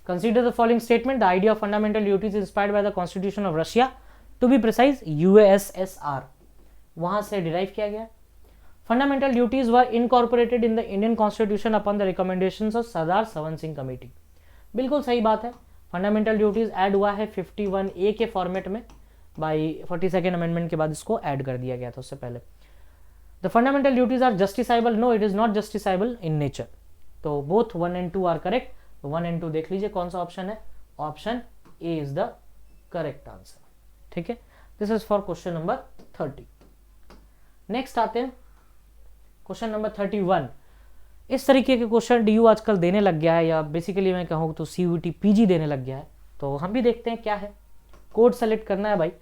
consider the following statement, the idea of fundamental duties inspired by the constitution of Russia, to be precise USSR, वहां से डिराइव किया गया। Fundamental duties were incorporated in the Indian constitution upon the recommendations of Sardar Sawan Singh committee. बिल्कुल सही बात है, fundamental duties add हुआ है 51A के फॉर्मेट में, बाई 42nd अमेंडमेंट के बाद इसको ऐड कर दिया गया था उससे पहले। The fundamental duties are justiciable, no it is not justiciable in nature. तो both 1 and 2 are correct. 1 and 2 देख लीजिए कौन सा ऑप्शन है, option A is the correct answer. ठीक है, this is for question number 30। Next आते हैं क्वेश्चन नंबर 31। इस तरीके के क्वेश्चन DU आजकल देने लग गया है, या बेसिकली मैं कहूँ तो CUET PG देने लग गया है। तो हम भी देखते हैं क्या है। कोड सेलेक्ट करना है भाई,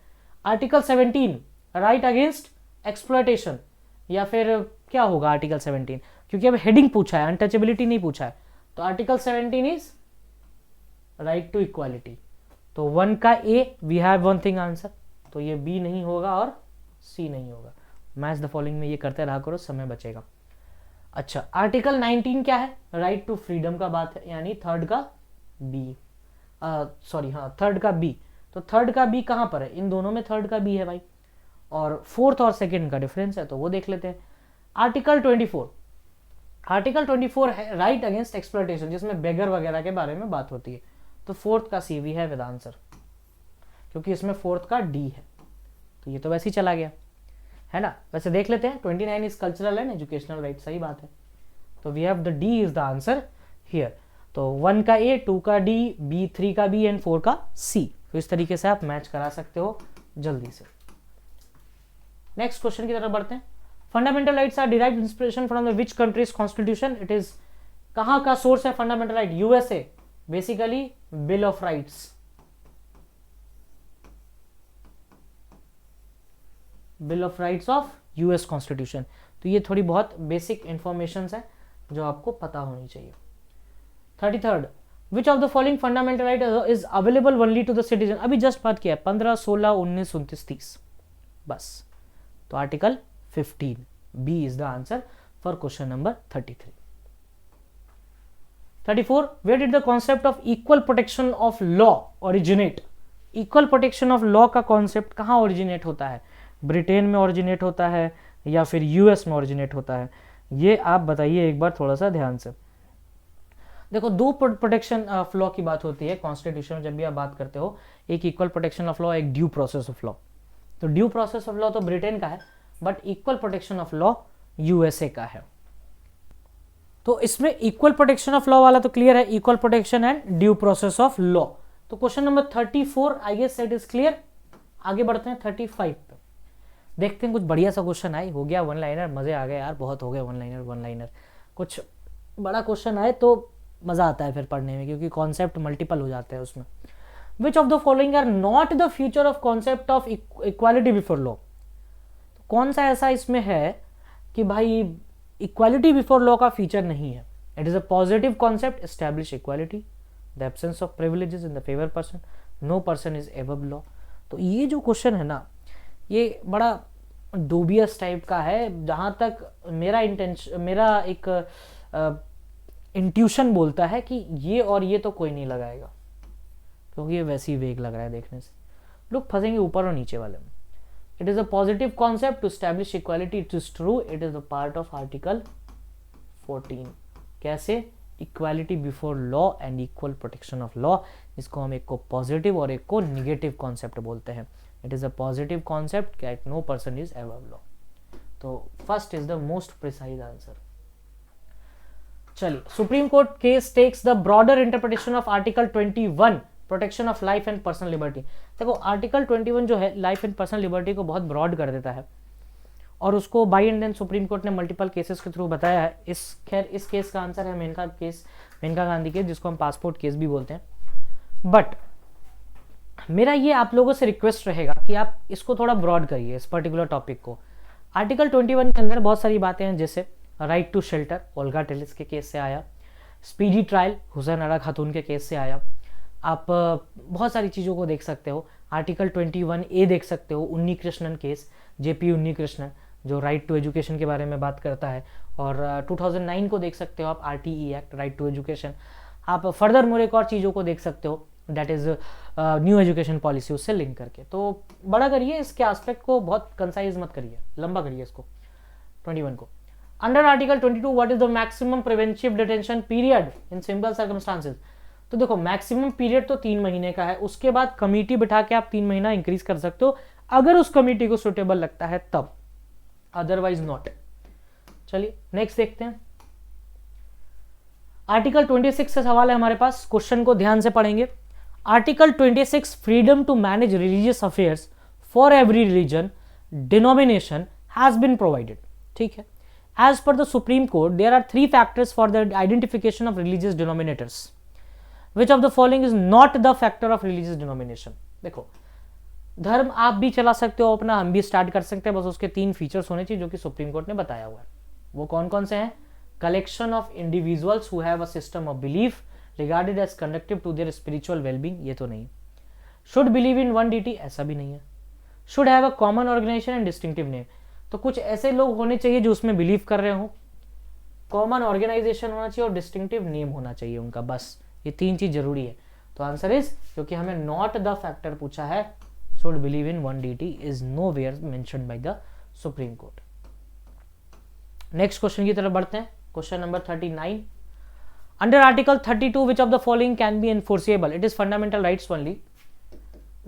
आर्टिकल 17 राइट अगेंस्ट एक्सप्लॉयटेशन, या फिर क्या होगा आर्टिकल 17, क्योंकि अब हेडिंग पूछा है, अनटचेबिलिटी नहीं पूछा है। तो article 17 is right to equality. तो 1 का A, we have one thing answer, तो ये B नहीं होगा और C नहीं होगा। मैच द फॉलोइंग में ये करते रहा करो, समय बचेगा। अच्छा, आर्टिकल 19 क्या है, राइट टू फ्रीडम का बात है, यानी थर्ड का B, सॉरी हाँ थर्ड का B। तो थर्ड का B कहाँ पर है, इन दोनों में थर्ड का B है भाई, और फोर्थ और सेकंड का डिफरेंस है, तो वो देख लेते हैं। आर्टिकल 24, आर्टिकल 24 है राइट अगेंस्ट एक्सप्लॉयटेशन, जिसमें बेगर वगैरह के बारे में बात होती है। तो फोर्थ का C भी है विद आंसर, क्योंकि इसमें फोर्थ का D है। तो ये तो वैसे ही चला गया है ना। वैसे देख लेते हैं, 29 is cultural and educational right, सही बात है। तो we have the D is the answer here. तो 1 का A, 2 का D, B 3 का B एंड 4 का C। तो इस तरीके से आप मैच करा सकते हो जल्दी से। नेक्स्ट क्वेश्चन की तरफ बढ़ते हैं। Fundamental rights are derived inspiration from the which countries constitution, it is, कहाँ का सोर्स है fundamental right, USA, basically bill of rights. Bill of rights of US constitution. तो ये थोड़ी बहुत बेसिक इंफॉर्मेशन है जो आपको पता होनी चाहिए। 33rd, which of the following fundamental right is available only to the citizen, अभी जस्ट बात किया है 15, 16, 19, 29, 30 बस। तो article 15 B is the answer for question number 33। 34, where did the concept of equal protection of law originate, equal protection of law का concept कहाँ originate होता है, ब्रिटेन में ओरिजिनेट होता है या फिर US में ओरिजिनेट होता है, ये आप बताइए एक बार थोड़ा सा ध्यान से। देखो, दो प्रोटेक्शन ऑफ लॉ की बात होती है कॉन्स्टिट्यूशन में जब भी आप बात करते हो, एक इक्वल प्रोटेक्शन ऑफ लॉ, एक ड्यू प्रोसेस ऑफ लॉ। तो ड्यू प्रोसेस ऑफ लॉ तो ब्रिटेन का है, but equal protection of law USA का है। तो इसमें इक्वल प्रोटेक्शन ऑफ लॉ वाला तो क्लियर है, equal protection and due process of law. तो question number 34 I guess it is clear. आगे बढ़ते हैं 35 पे, देखते हैं कुछ बढ़िया सा क्वेश्चन आए। हो गया वन लाइनर, मजे आ गए यार, बहुत हो गए वन लाइनर। कुछ बड़ा क्वेश्चन आए तो मजा आता है फिर पढ़ने में, क्योंकि कॉन्सेप्ट मल्टीपल हो जाते हैं उसमें। Which of the following are not the future of concept of equality before law, कौन सा ऐसा इसमें है कि भाई इक्वालिटी बिफोर लॉ का फीचर नहीं है। It is a positive concept, establish equality, the absence of privileges in the favour person, no person is above law. तो ये जो क्वेश्चन है ना, ये बड़ा डूबियस टाइप का है, जहाँ तक मेरा एक इंट्यूशन बोलता है कि ये और ये तो कोई नहीं लगाएगा, क्योंकि ये वैसे ही वेग लग रहा है देखने से, लोग फंसेंगे ऊपर और नीचे वाले में। It is a positive concept to establish equality, it is true, it is the part of article 14। कैसे, equality before law and equal protection of law, इसको हम एक को पॉजिटिव और एक को निगेटिव कॉन्सेप्ट बोलते हैं। It is a positive concept that no person is above law. तो first is the most precise answer. चलिए, supreme court case takes the broader interpretation of article 21 protection of life and personal liberty. देखो, article 21 जो है life and personal liberty को बहुत broad कर देता है, और उसको by and then supreme court ने मल्टीपल केसेस के थ्रू बताया है। इस केस का आंसर है मेनका गांधी केस, जिसको हम पासपोर्ट केस भी बोलते हैं। बट मेरा ये आप लोगों से रिक्वेस्ट रहेगा कि आप इसको थोड़ा ब्रॉड करिए, इस पर्टिकुलर टॉपिक को। आर्टिकल 21 के अंदर बहुत सारी बातें हैं, जैसे right to shelter, Olga Tellis के केस से आया, स्पीडी ट्रायल, हुसैन आरा खातून के केस से आया, आप बहुत सारी चीज़ों को देख सकते हो। आर्टिकल 21A देख सकते हो, उन्नी कृष्णन केस, जेपी उन्नी कृष्णन, जो राइट टू एजुकेशन के बारे में बात करता है। और 2009 को देख सकते हो आप, RTE act, right to education. आप फर्दर मोर एक और चीज़ों को देख सकते हो, that is new education policy, उससे लिंक करके। तो बड़ा करिए इसके एस्पेक्ट को, बहुत कंसाइज मत करिए, लंबा करिए इसको। 21 को under article 22 what is the maximum preventive detention period in simple circumstances. तो देखो मैक्सिमम पीरियड तो 3 महीने का है, उसके बाद कमेटी बिठा के आप 3 महीना इंक्रीज कर सकते हो अगर उस कमेटी को सुटेबल लगता है तब, अदरवाइज नॉट। चलिए नेक्स्ट देखते हैं। आर्टिकल 26 से सवाल है हमारे पास, क्वेश्चन को ध्यान से पढ़ेंगे। Article 26 freedom to manage religious affairs for every religion denomination has been provided. ठीक है, as per the supreme court there are 3 factors for the identification of religious denominators, which of the following is not the factor of religious denomination. देखो धर्म आप भी चला सकते हो अपना, हम भी स्टार्ट कर सकते हैं, बस उसके 3 फीचर्स होने चाहिए जो कि सुप्रीम कोर्ट ने बताया हुआ है। वो कौन कौन से हैं? Collection of individuals who have a system of belief regarded as conductive to their spiritual wellbeing, ये तो नहीं। Should believe in one deity, ऐसा भी नहीं है। Should have a common organisation and distinctive name, तो कुछ ऐसे लोग होने चाहिए जो उसमें बिलीव कर रहे हो, कॉमन ऑर्गेनाइजेशन होना चाहिए और डिस्टिंक्टिव नेम होना चाहिए उनका, बस ये 3 चीज जरूरी है। तो आंसर इज, क्योंकि हमें नॉट द फैक्टर पूछा है, should believe in one deity is nowhere mentioned by the supreme court. Next question की तरफ बढ़ते हैं, question number 39। Under article 32 which of the following can be enforceable? It is fundamental rights only,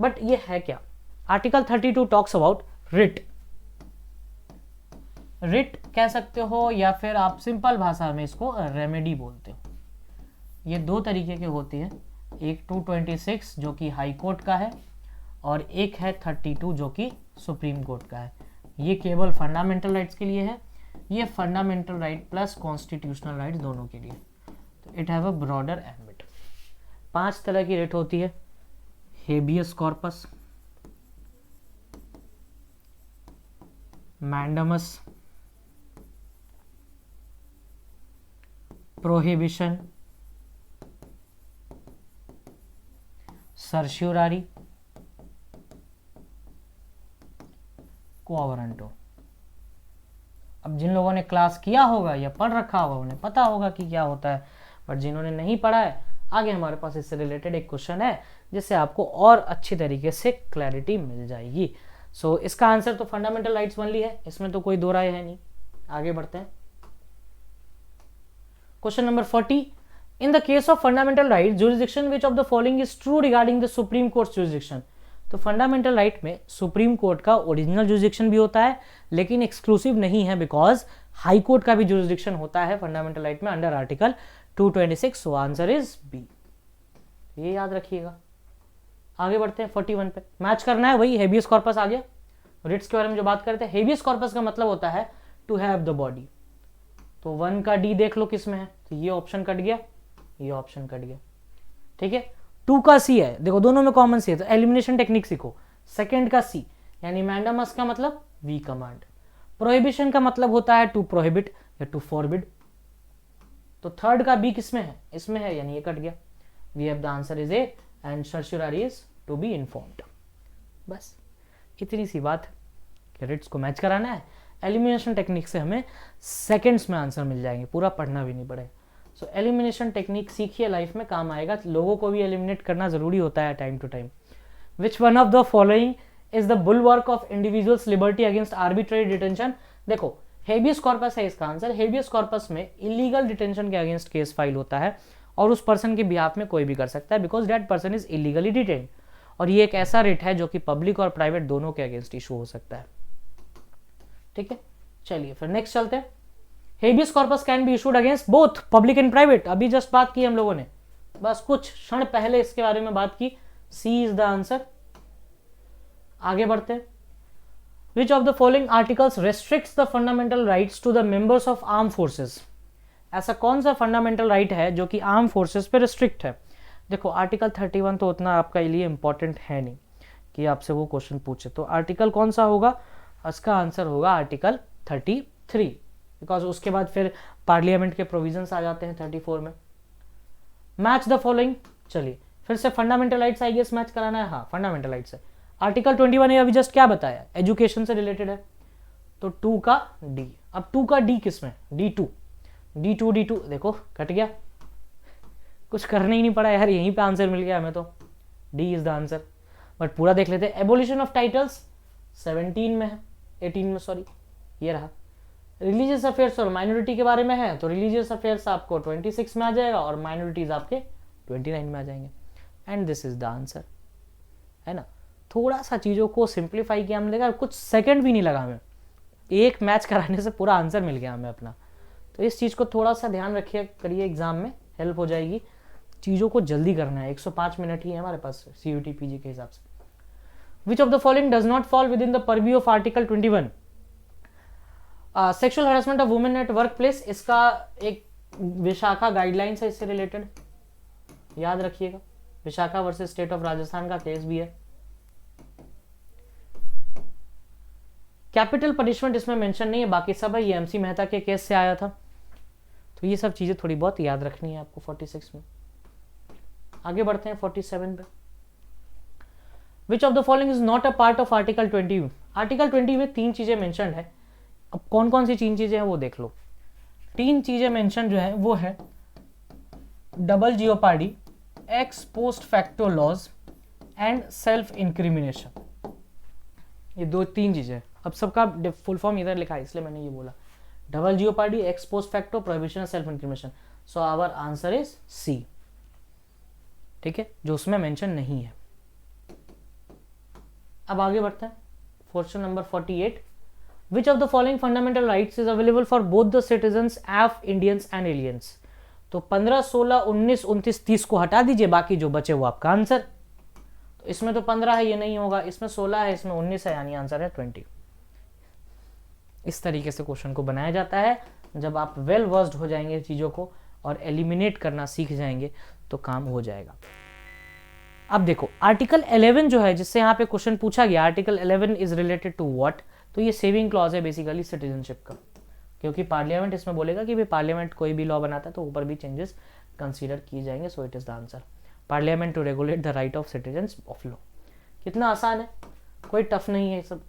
but ये है क्या? Article 32 talks about writ. Writ कह सकते हो या फिर आप सिंपल भाषा में इसको रेमेडी बोलते हो। ये 2 तरीके के होती हैं, एक 226 जो कि हाई कोर्ट का है और एक है 32 जो कि सुप्रीम कोर्ट का है। ये केवल फंडामेंटल राइट्स के लिए है, ये fundamental right plus constitutional rights दोनों के लिए। तो it have a broader ambit. 5 तरह की रिट होती है, habeas corpus, mandamus, prohibition, certiorari, quo warranto. अब जिन लोगों ने क्लास किया होगा या पढ़ रखा होगा उन्हें पता होगा कि क्या होता है, बट जिन्होंने नहीं पढ़ा है, आगे हमारे पास इससे रिलेटेड एक क्वेश्चन है जिससे आपको और अच्छी तरीके से क्लैरिटी मिल जाएगी। सो इसका आंसर तो फंडामेंटल राइट्स ओनली है, इसमें तो कोई दो राय है नहीं। आगे बढ़ते हैं, question number 40। In the case of fundamental right jurisdiction which of the following is true regarding the supreme court jurisdiction. तो फंडामेंटल राइट में सुप्रीम कोर्ट का ओरिजिनल जुरिसडिक्शन भी होता है, लेकिन एक्सक्लूसिव नहीं है, बिकॉज हाई कोर्ट का भी जुरिसडिक्शन होता है फंडामेंटल राइट में under article 226। So answer is B, ये याद रखिएगा। आगे बढ़ते हैं 41 पे, मैच करना है, वही हेबियस कॉर्पस आ गया। रिट्स के बारे में जो बात करते हैं, हेबियस कॉर्पस का मतलब होता है टू हैव द बॉडी। तो 1 का डी देख लो किस में है, तो ये ऑप्शन कट गया, ये ऑप्शन कट गया, ठीक है। 2 का सी है, देखो दोनों में कॉमन सी है, तो एलिमिनेशन टेक्निक सीखो। सेकंड का सी यानी मैंडमस का मतलब वी कमांड। प्रोहिबिशन का मतलब होता है टू प्रोहिबिट या टू फॉरबिड। तो थर्ड का बी किसमें है, इसमें है, यानी ये कट गया। We have the answer is A and certiorari is to be informed. बस इतनी सी बात कि रिट्स को मैच कराना है, एलिमिनेशन टेक्निक से हमें सेकंड्स में आंसर मिल जाएंगे, पूरा पढ़ना भी नहीं पड़ेगा। सो एलिमिनेशन टेक्निक सीखिए, लाइफ में काम आएगा। लोगों को भी एलिमिनेट करना जरूरी होता है time to time. Which one of the following is the bulwark of individuals liberty against arbitrary detention. देखो हेबियस कॉर्पस है इसका आंसर। हेबियस कॉर्पस में इलीगल डिटेंशन के अगेंस्ट केस फाइल होता है और उस पर्सन के बिहाफ में कोई भी कर सकता है, because that person is illegally detained. और ये एक ऐसा रिट है जो कि पब्लिक और प्राइवेट दोनों के अगेंस्ट इशू हो सकता है, ठीक है। चलिए फिर नेक्स्ट चलते हैं। Habeas corpus can be issued against both public and private. अभी जस्ट बात की हम लोगों ने, बस कुछ क्षण पहले इसके बारे में बात की। C is the answer. आगे बढ़ते हैं। Which of the following articles restricts the fundamental rights to the members of arm forces. ऐसा कौन सा फंडामेंटल राइट है जो कि आर्म फोर्सेस पे रिस्ट्रिक्ट है? देखो आर्टिकल 31 तो उतना आपका लिए इंपॉर्टेंट है नहीं कि आपसे वो क्वेश्चन पूछे, तो आर्टिकल कौन सा होगा? इसका आंसर होगा आर्टिकल 33, बिकॉज उसके बाद फिर पार्लियामेंट के प्रोविजंस आ जाते हैं 34 में। Match the following. चलिए फिर से fundamental rights I guess match कराना है, हाँ फंडामेंटल राइट्स है। आर्टिकल 21 ने अभी जस्ट क्या बताया, एजुकेशन से रिलेटेड है, तो 2 का डी। अब 2 का डी किसमें, D2 D2 देखो कट गया, कुछ करना ही नहीं पड़ा यार, यहीं पे आंसर मिल गया हमें, तो D is the answer. But पूरा देख लेते हैं। एबोलिशन ऑफ टाइटल्स 17 में है, 18 में सॉरी, ये रहा। रिलीजियस अफेयर्स और माइनॉरिटी के बारे में है, तो रिलीजियस अफेयर्स आपको 26 में आ जाएगा और माइनॉरिटीज आपके 29 में आ जाएंगे। And this is the answer, है ना। थोड़ा सा चीज़ों को सिंप्लीफाई किया हमने, देखा कुछ सेकंड भी नहीं लगा हमें, एक मैच कराने से पूरा आंसर मिल गया हमें अपना। तो इस चीज़ को थोड़ा सा ध्यान रखिए, करिए, एग्जाम में हेल्प हो जाएगी। चीज़ों को जल्दी करना है, 105 मिनट ही है हमारे पास CUT PG के हिसाब से। विच of the following does not fall with in the purview of article 21? Sexual harassment of women at work place, इसका एक विशाखा गाइडलाइंस है इससे रिलेटेड, याद रखिएगा। Vishakha versus state of Rajasthan का केस भी है। कैपिटल पनिशमेंट इसमें मेंशन नहीं है, बाकी सब है, ये MC मेहता के केस से आया था। तो ये सब चीजें थोड़ी बहुत याद रखनी है आपको 46 में। आगे बढ़ते हैं 47 पे। विच of the following is not a part of article 20? Article 20 में 3 चीजें मेंशन है। अब कौन कौन सी 3 चीजें हैं वो देख लो। 3 चीजें मेंशन जो है वो है double jeopardy, ex post facto laws and self incrimination. ये 2-3 चीजें। अब सबका फुल फॉर्म इधर लिखा है इसलिए मैंने ये बोला, double jeopardy, ex post facto, prohibition, self incrimination. So our answer is C, ठीक है, जो उसमें मेंशन नहीं है। अब आगे बढ़ते हैं question number 48। Which of the following fundamental rights is available for both the citizens of Indians and aliens? तो 15, 16, 19, 29, 30 को हटा दीजिए, बाकी जो बचे वो आपका आंसर। तो इसमें तो 15 है, ये नहीं होगा, इसमें 16 है, इसमें 19 है, यानी आंसर है 20। इस तरीके से क्वेश्चन को बनाया जाता है। जब आप वेल वर्स्ड हो जाएंगे चीजों को और एलिमिनेट करना सीख जाएंगे तो काम हो जाएगा। अब देखो आर्टिकल 11 जो है, जिससे यहाँ पे क्वेश्चन पूछा गया, article 11 is related to what? तो ये सेविंग क्लॉज है बेसिकली सिटीजनशिप का, क्योंकि पार्लियामेंट इसमें बोलेगा कि भाई पार्लियामेंट कोई भी लॉ बनाता है तो ऊपर भी चेंजेस कंसीडर किए जाएंगे। So it is the answer, parliament to regulate the right of citizens of law. कितना आसान है, कोई टफ नहीं है सब।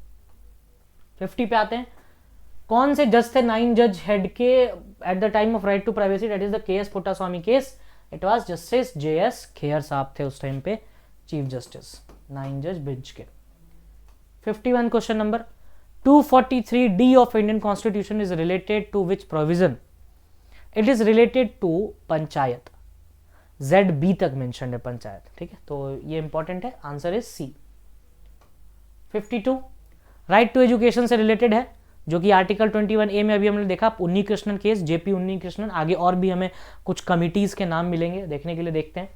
50 पे आते हैं। कौन से जज थे 9 जज हेड के at the time of right to privacy? That is the KS Puttaswamy case. It was justice JS Khehar साहब थे उस टाइम पे चीफ जस्टिस 9 जज बेंच के। 51 question number 243D of Indian constitution is related to which provision? It is related to panchayat, ZB तक mention है पंचायत, ठीक है, तो ये इंपॉर्टेंट है, answer is C। 52 right to education से रिलेटेड है, जो कि आर्टिकल 21A में अभी हमने देखा, उन्नी कृष्णन केस, JP उन्नी कृष्णन। आगे और भी हमें कुछ कमिटीज के नाम मिलेंगे, देखने के लिए देखते हैं।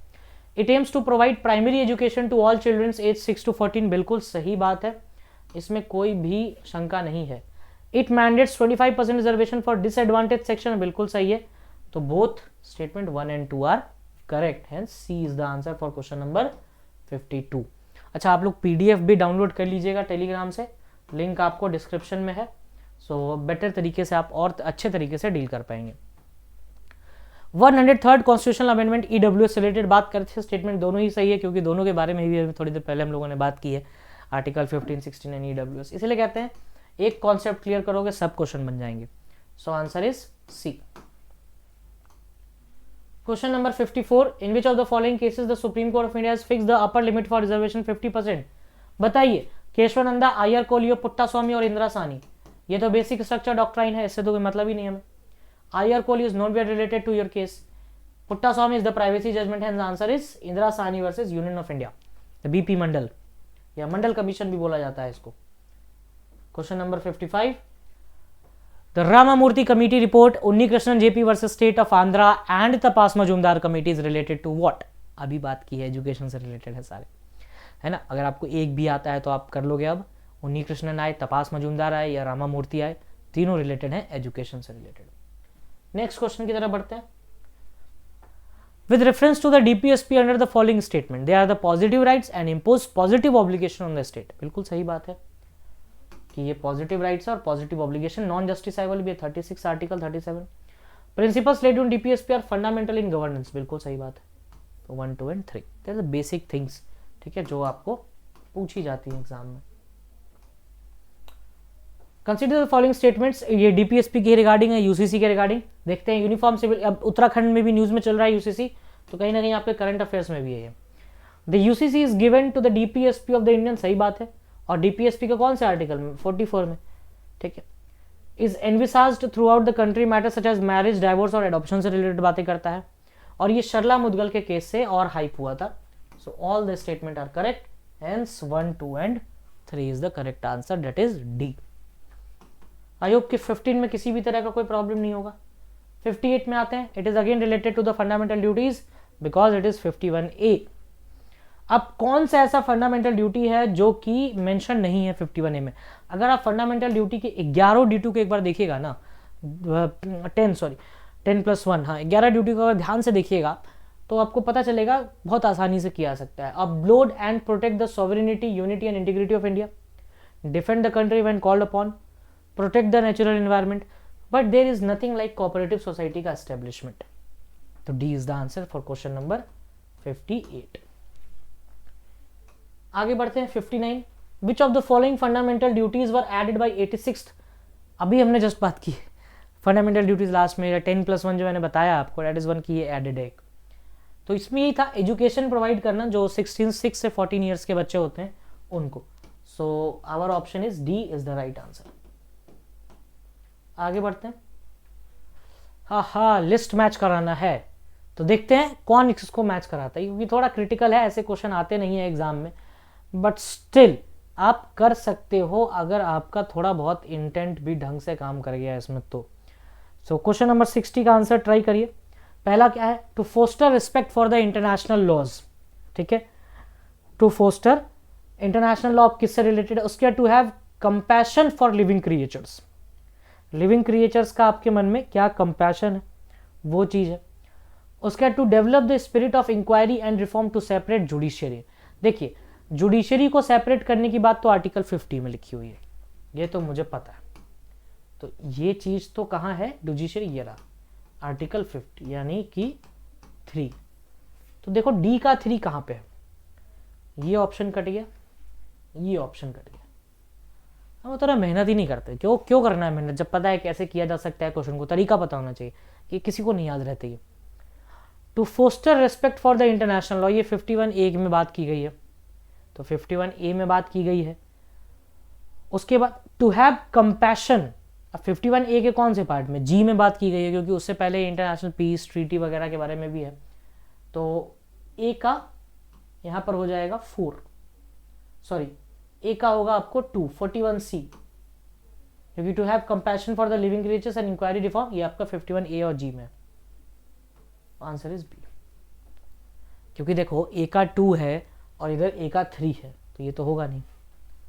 It aims to provide primary education to all childrens age 6 to 14, बिल्कुल सही बात है, इसमें कोई भी शंका नहीं है। It mandates 25% reservation for disadvantage section, बिल्कुल सही है। तो both statement 1 and 2 are correct, hence C is the answer for question number 52। अच्छा, आप लोग PDF भी डाउनलोड कर लीजिएगा टेलीग्राम से, लिंक आपको डिस्क्रिप्शन में है। सो बेटर तरीके से आप और अच्छे तरीके से डील कर पाएंगे। 103rd कॉन्स्टिट्यूशनल अमेंडमेंट EWS से रिलेटेड बात करते हैं, स्टेटमेंट दोनों ही सही है, क्योंकि दोनों के बारे में भी थोड़ी देर पहले हम लोगों ने बात की है, आर्टिकल 15, 16 एंड EWS। इसलिए कहते हैं एक कॉन्सेप्ट क्लियर करोगे सब क्वेश्चन बन जाएंगे। सो answer is C। Question number 54, in which of the following cases the supreme court of India has fixed the upper limit for reservation 50%? बताइए, केशवानंदा, अय्यर कोलियो, पुट्टास्वामी और इंदिरा साहनी। ये तो बेसिक स्ट्रक्चर डॉक्ट्राइन है, इससे तो कोई मतलब ही नहीं हमें। I R Coelho is not related to your case. Puttaswamy is the privacy judgment, hence answer is Indira Sawhney versus Union of India, the BP Mandal या मंडल कमीशन भी बोला जाता है इसको। Question number 55, the Ramamurthy committee report Unni Krishnan JP versus state of Andhra and Tapas Majumdar committee is related to what? अभी बात की है, एजुकेशन से रिलेटेड है सारे, है ना। अगर आपको एक भी आता है तो आप कर लोगे। अब उन्नी कृष्णन आए, तपास मजूमदार आए या रामामूर्ति आए, तीनों रिलेटेड हैं एजुकेशन से रिलेटेड। नेक्स्ट क्वेश्चन की तरफ बढ़ते हैं। With reference to the DPSP under the following statement, they are the positive rights and impose positive obligation on the state. बिल्कुल सही बात है कि ये पॉजिटिव राइट्स और पॉजिटिव ऑब्लिगेशन नॉन जस्टिसाइबल भी है, 36 article 37। Principles laid on DPSP are fundamental in governance, बिल्कुल सही बात है। तो 1, 2 and 3 that is basic things, ठीक है, जो आपको पूछी जाती है एग्जाम में। कंसिडर द फॉलोइंग स्टेटमेंट्स, ये डीपीएसपी के रिगार्डिंग है, यूसीसी के रिगार्डिंग। देखते हैं यूनिफॉर्म सिविल, अब उत्तराखंड में भी न्यूज में चल रहा है यूसीसी, तो कहीं ना कहीं आपके करंट अफेयर्स में भी है ये। The UCC is given to the DPSP of the Indian, सही बात है, और डीपीएसपी का कौन से आर्टिकल में, 44 में, ठीक है। Is envisaged throughout the country matter such as marriage, divorce और एडॉप्शन से रिलेटेड बातें करता है, और ये शर्ला मुदगल के केस से और हाइप हुआ था। So all the statement are correct, hence 1, 2 and 3 is the correct answer, that is D. I hope कि 15 में किसी भी तरह का कोई प्रॉब्लम नहीं होगा। 58 में आते हैं, it is again related to the fundamental duties because it is 51A। अब कौन सा ऐसा फंडामेंटल ड्यूटी है जो कि मेंशन नहीं है 51A में? अगर आप फंडामेंटल ड्यूटी के 11 ड्यूटी को एक बार देखिएगा ना, 10+1, हाँ 11 ड्यूटी को अगर ध्यान से देखिएगा तो आपको पता चलेगा, बहुत आसानी से किया जा सकता है। Upload and protect the sovereignty, unity and integrity of India, defend the country when called upon, protect the natural environment, but there is nothing like cooperative society का एस्टेब्लिशमेंट। तो D is the answer for question number 58। आगे बढ़ते हैं 59। Which of the following fundamental duties were added by 86th, अभी हमने just बात की fundamental duties last में, 10+1 जो मैंने बताया आपको, दैट इज 1 की ये एडेड है। तो इसमें यही था, एजुकेशन प्रोवाइड करना जो 6 से 14 ईयर्स के बच्चे होते हैं उनको। So our option is D is the right answer. आगे बढ़ते हैं। हाँ, लिस्ट मैच कराना है, तो देखते हैं कौन इसको मैच कराता है, क्योंकि थोड़ा क्रिटिकल है, ऐसे क्वेश्चन आते नहीं है एग्जाम में, बट स्टिल आप कर सकते हो अगर आपका थोड़ा बहुत इंटेंट भी ढंग से काम कर गया इसमें तो। सो क्वेश्चन नंबर 60 का आंसर ट्राई करिए। पहला क्या है, to foster respect for the international laws, ठीक है, टू फोस्टर इंटरनेशनल लॉ किससे रिलेटेड है, उसके to have compassion for living creatures, living creatures का आपके मन में क्या कंपैशन है वो चीज है। उसके to develop the spirit of inquiry and reform to separate judiciary. देखिए जुडिशरी को सेपरेट करने की बात तो आर्टिकल 50 में लिखी हुई है, ये तो मुझे पता है, तो ये चीज तो कहाँ है, जुडिशरी, ये रहा आर्टिकल 50 यानी कि 3। तो देखो डी का 3 कहाँ पे है, ये ऑप्शन कट गया, ये ऑप्शन कट गया। हम थोड़ा मेहनत ही नहीं करते, क्यों करना है मेहनत जब पता है कैसे किया जा सकता है, क्वेश्चन को तरीका पता होना चाहिए, कि किसी को नहीं याद रहता ये। To foster respect for the international law, ये 51A में बात की गई है, तो 51A में बात की गई है। उसके बाद टू हैव कंपैशन, अब 51A के कौन से पार्ट में, जी में बात की गई है, क्योंकि उससे पहले इंटरनेशनल पीस ट्रीटी वगैरह के बारे में भी है, तो ए का यहां पर हो जाएगा 4, सॉरी ए का होगा आपको 2, 41C, क्योंकि to have compassion for the living creatures and inquiry reform, ये आपका 51A और जी में। आंसर इज बी, क्योंकि देखो ए का 2 है और इधर ए का 3 है, तो ये तो होगा नहीं।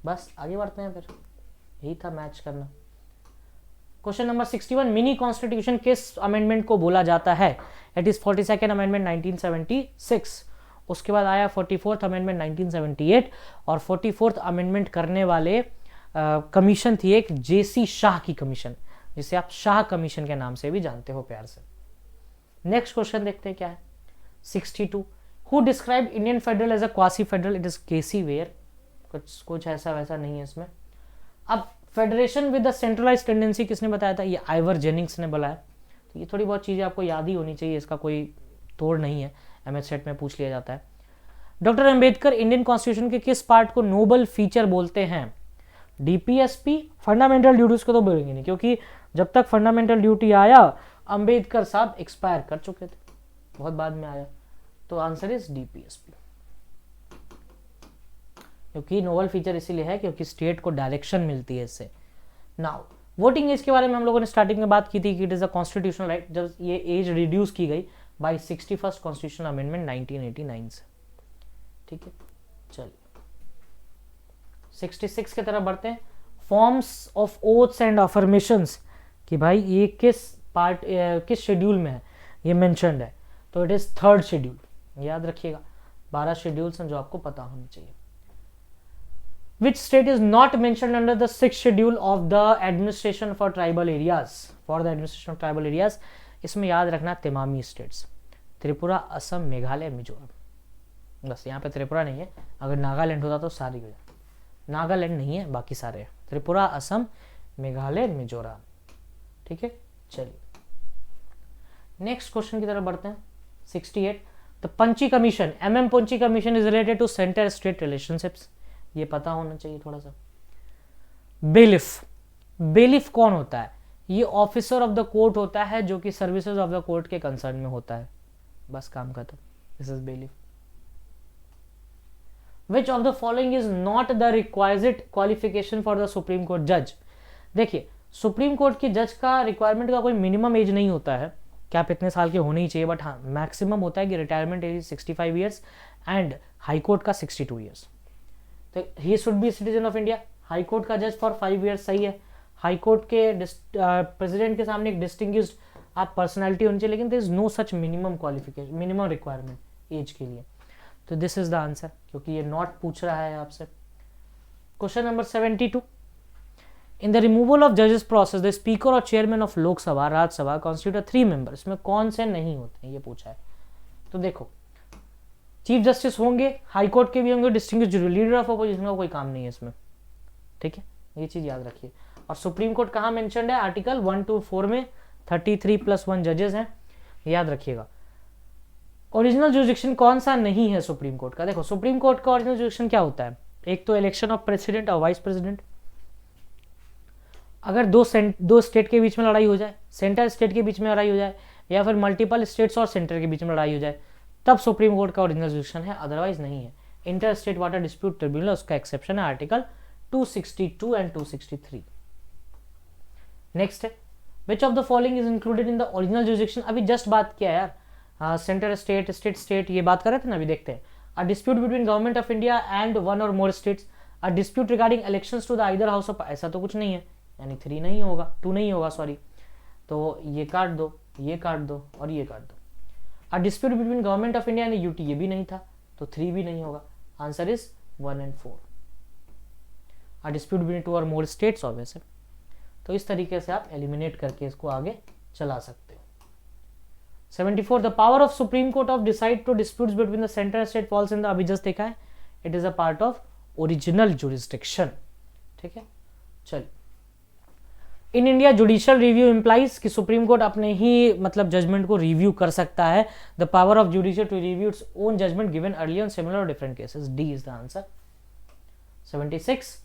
बस आगे बढ़ते हैं, फिर यही था मैच करना। क्वेश्चन नंबर 61, मिनी कॉन्स्टिट्यूशन किस अमेंडमेंट को बोला जाता है? It is 42nd amendment 1976। उसके बाद आया 44th अमेंडमेंट 1978, और 44th अमेंडमेंट करने वाले कमीशन थी एक JC शाह की कमीशन, जिसे आप शाह कमीशन के नाम से भी जानते हो प्यार से। नेक्स्ट क्वेश्चन देखते हैं क्या है। 62, who describe Indian federal as a quasi federal? It is K C Wheare, कुछ ऐसा वैसा नहीं है इसमें। अब federation with the centralise tendency किसने बताया था? ये आइवर जेनिंग्स ने बोला है। तो ये थोड़ी बहुत चीजें आपको याद ही होनी चाहिए, इसका कोई तोड़ नहीं है, एमएच सेट में पूछ लिया जाता है। डॉक्टर अंबेडकर इंडियन कॉन्स्टिट्यूशन के किस पार्ट को नोबल फीचर बोलते हैं? डीपीएसपी, फंडामेंटल ड्यूटीज को तो बोलेंगे नहीं, क्योंकि जब तक फंडामेंटल ड्यूटी आया अंबेडकर साहब एक्सपायर कर चुके थे, बहुत बाद में आया। तो आंसर इज डीपीएसपी, क्योंकि नोबल फीचर इसीलिए है क्योंकि स्टेट को डायरेक्शन मिलती है इससे। नाउ वोटिंग एज के बारे में हम लोगों ने स्टार्टिंग में बात की थी कि it is a constitutional right, जब ये एज रिड्यूस की गई बाय 61st कॉन्स्टिट्यूशनल अमेंडमेंट 1989 से। ठीक है, चलिए 66 की तरफ बढ़ते हैं। Forms of oaths and affirmations, कि भाई ये किस पार्ट किस शेड्यूल में है, ये मेंशन्ड है, तो इट इज 3rd शेड्यूल। याद रखिएगा 12 शेड्यूल्स हैं जो आपको पता होने चाहिए। Which state is not mentioned under the 6th schedule of the administration for tribal areas? For the administration of tribal areas, इसमें याद रखना तमामी states, त्रिपुरा, असम, मेघालय, मिजोरम। बस यहाँ पे त्रिपुरा नहीं है, अगर नागालैंड होता तो सारी हो जाए। नागालैंड नहीं है, बाकी सारे हैं, त्रिपुरा, असम, मेघालय, मिजोरम। ठीक है, चलिए नेक्स्ट क्वेश्चन की तरफ बढ़ते हैं। 68, the Punchhi commission, MM Punchhi commission is related to centre state relationships. ये पता होना चाहिए थोड़ा सा। बेलिफ, बेलिफ कौन होता है? ये ऑफिसर ऑफ द कोर्ट होता है जो कि सर्विसेज ऑफ द कोर्ट के कंसर्न में होता है। बस काम खत्म, this is bailiff. Which of the following is not the required qualification for the supreme court जज। देखिए, सुप्रीम कोर्ट के जज का रिक्वायरमेंट का कोई मिनिमम एज नहीं होता है कि आप इतने साल के होने ही चाहिए, बट हाँ मैक्सिमम होता है कि retirement age 65 years and high court का 62 ईयर्स। तो he should be citizen of India. High court का जज फॉर 5 ईयर्स सही है। हाई कोर्ट के प्रेसिडेंट के सामने एक डिस्टिंग्विश्ड आप पर्सनैलिटी होनी चाहिए, लेकिन there is no such minimum qualification, minimum requirement age के लिए। तो दिस इज द आंसर, क्योंकि ये नॉट पूछ रहा है आपसे। Question number 72, in the removal of जजेस प्रोसेस द स्पीकर और chairman of Lok Sabha, Rajya Sabha constitute 3 member, इसमें कौन से नहीं होते हैं ये पूछा है। तो देखो, चीफ जस्टिस होंगे, हाई कोर्ट के भी होंगे, डिस्टिंग्विश्ड लीडर ऑफ अपोजिशन का कोई काम नहीं है इसमें। ठीक है, ये चीज याद रखिए। और सुप्रीम कोर्ट कहाँ मेंशन्ड है? आर्टिकल 1 to 4 में 33+1 जजेस हैं, याद रखिएगा। ओरिजिनल जुरिडिक्शन कौन सा नहीं है सुप्रीम कोर्ट का? देखो, सुप्रीम कोर्ट का ओरिजिनल जुरिडिक्शन क्या होता है? एक तो इलेक्शन ऑफ प्रेसिडेंट और वाइस प्रेसिडेंट। अगर दो स्टेट के बीच में लड़ाई हो जाए, सेंटर स्टेट के बीच में लड़ाई हो जाए, या फिर मल्टीपल स्टेट्स और सेंटर के बीच में लड़ाई हो जाए, तब सुप्रीम कोर्ट का ओरिजिनल जुरिडिक्शन है, अदरवाइज नहीं है। Inter state water dispute tribunal, उसका एक्सेप्शन है आर्टिकल 262 एंड 263। नेक्स्ट है, which of the following is included in the original jurisdiction. अभी जस्ट बात किया यार, सेंटर स्टेट, स्टेट स्टेट, ये बात कर रहे थे ना, अभी देखते हैं। A dispute between government of India and 1 or more states, a dispute regarding elections to the either house of, ऐसा तो कुछ नहीं है, यानी 3 नहीं होगा, 2 नहीं होगा, सॉरी। तो ये काट दो, ये काट दो और ये काट दो। अ dispute between government of India and UT, ये भी नहीं था, तो 3 भी नहीं होगा। Answer is 1 and 4। A dispute between 2 or more states obviously. तो इस तरीके से आप एलिमिनेट करके इसको आगे चला सकते हो। 74, the power of supreme court of decide to disputes between the centre state falls in the, अभी जस्ट देखा है, it is a part of original jurisdiction. ठीक है, चलिए। In India judicial review implies कि सुप्रीम कोर्ट अपने ही मतलब जजमेंट को रिव्यू कर सकता है। The power of judicial to review its own judgment given earlier on similar और different cases, D is the answer. 76,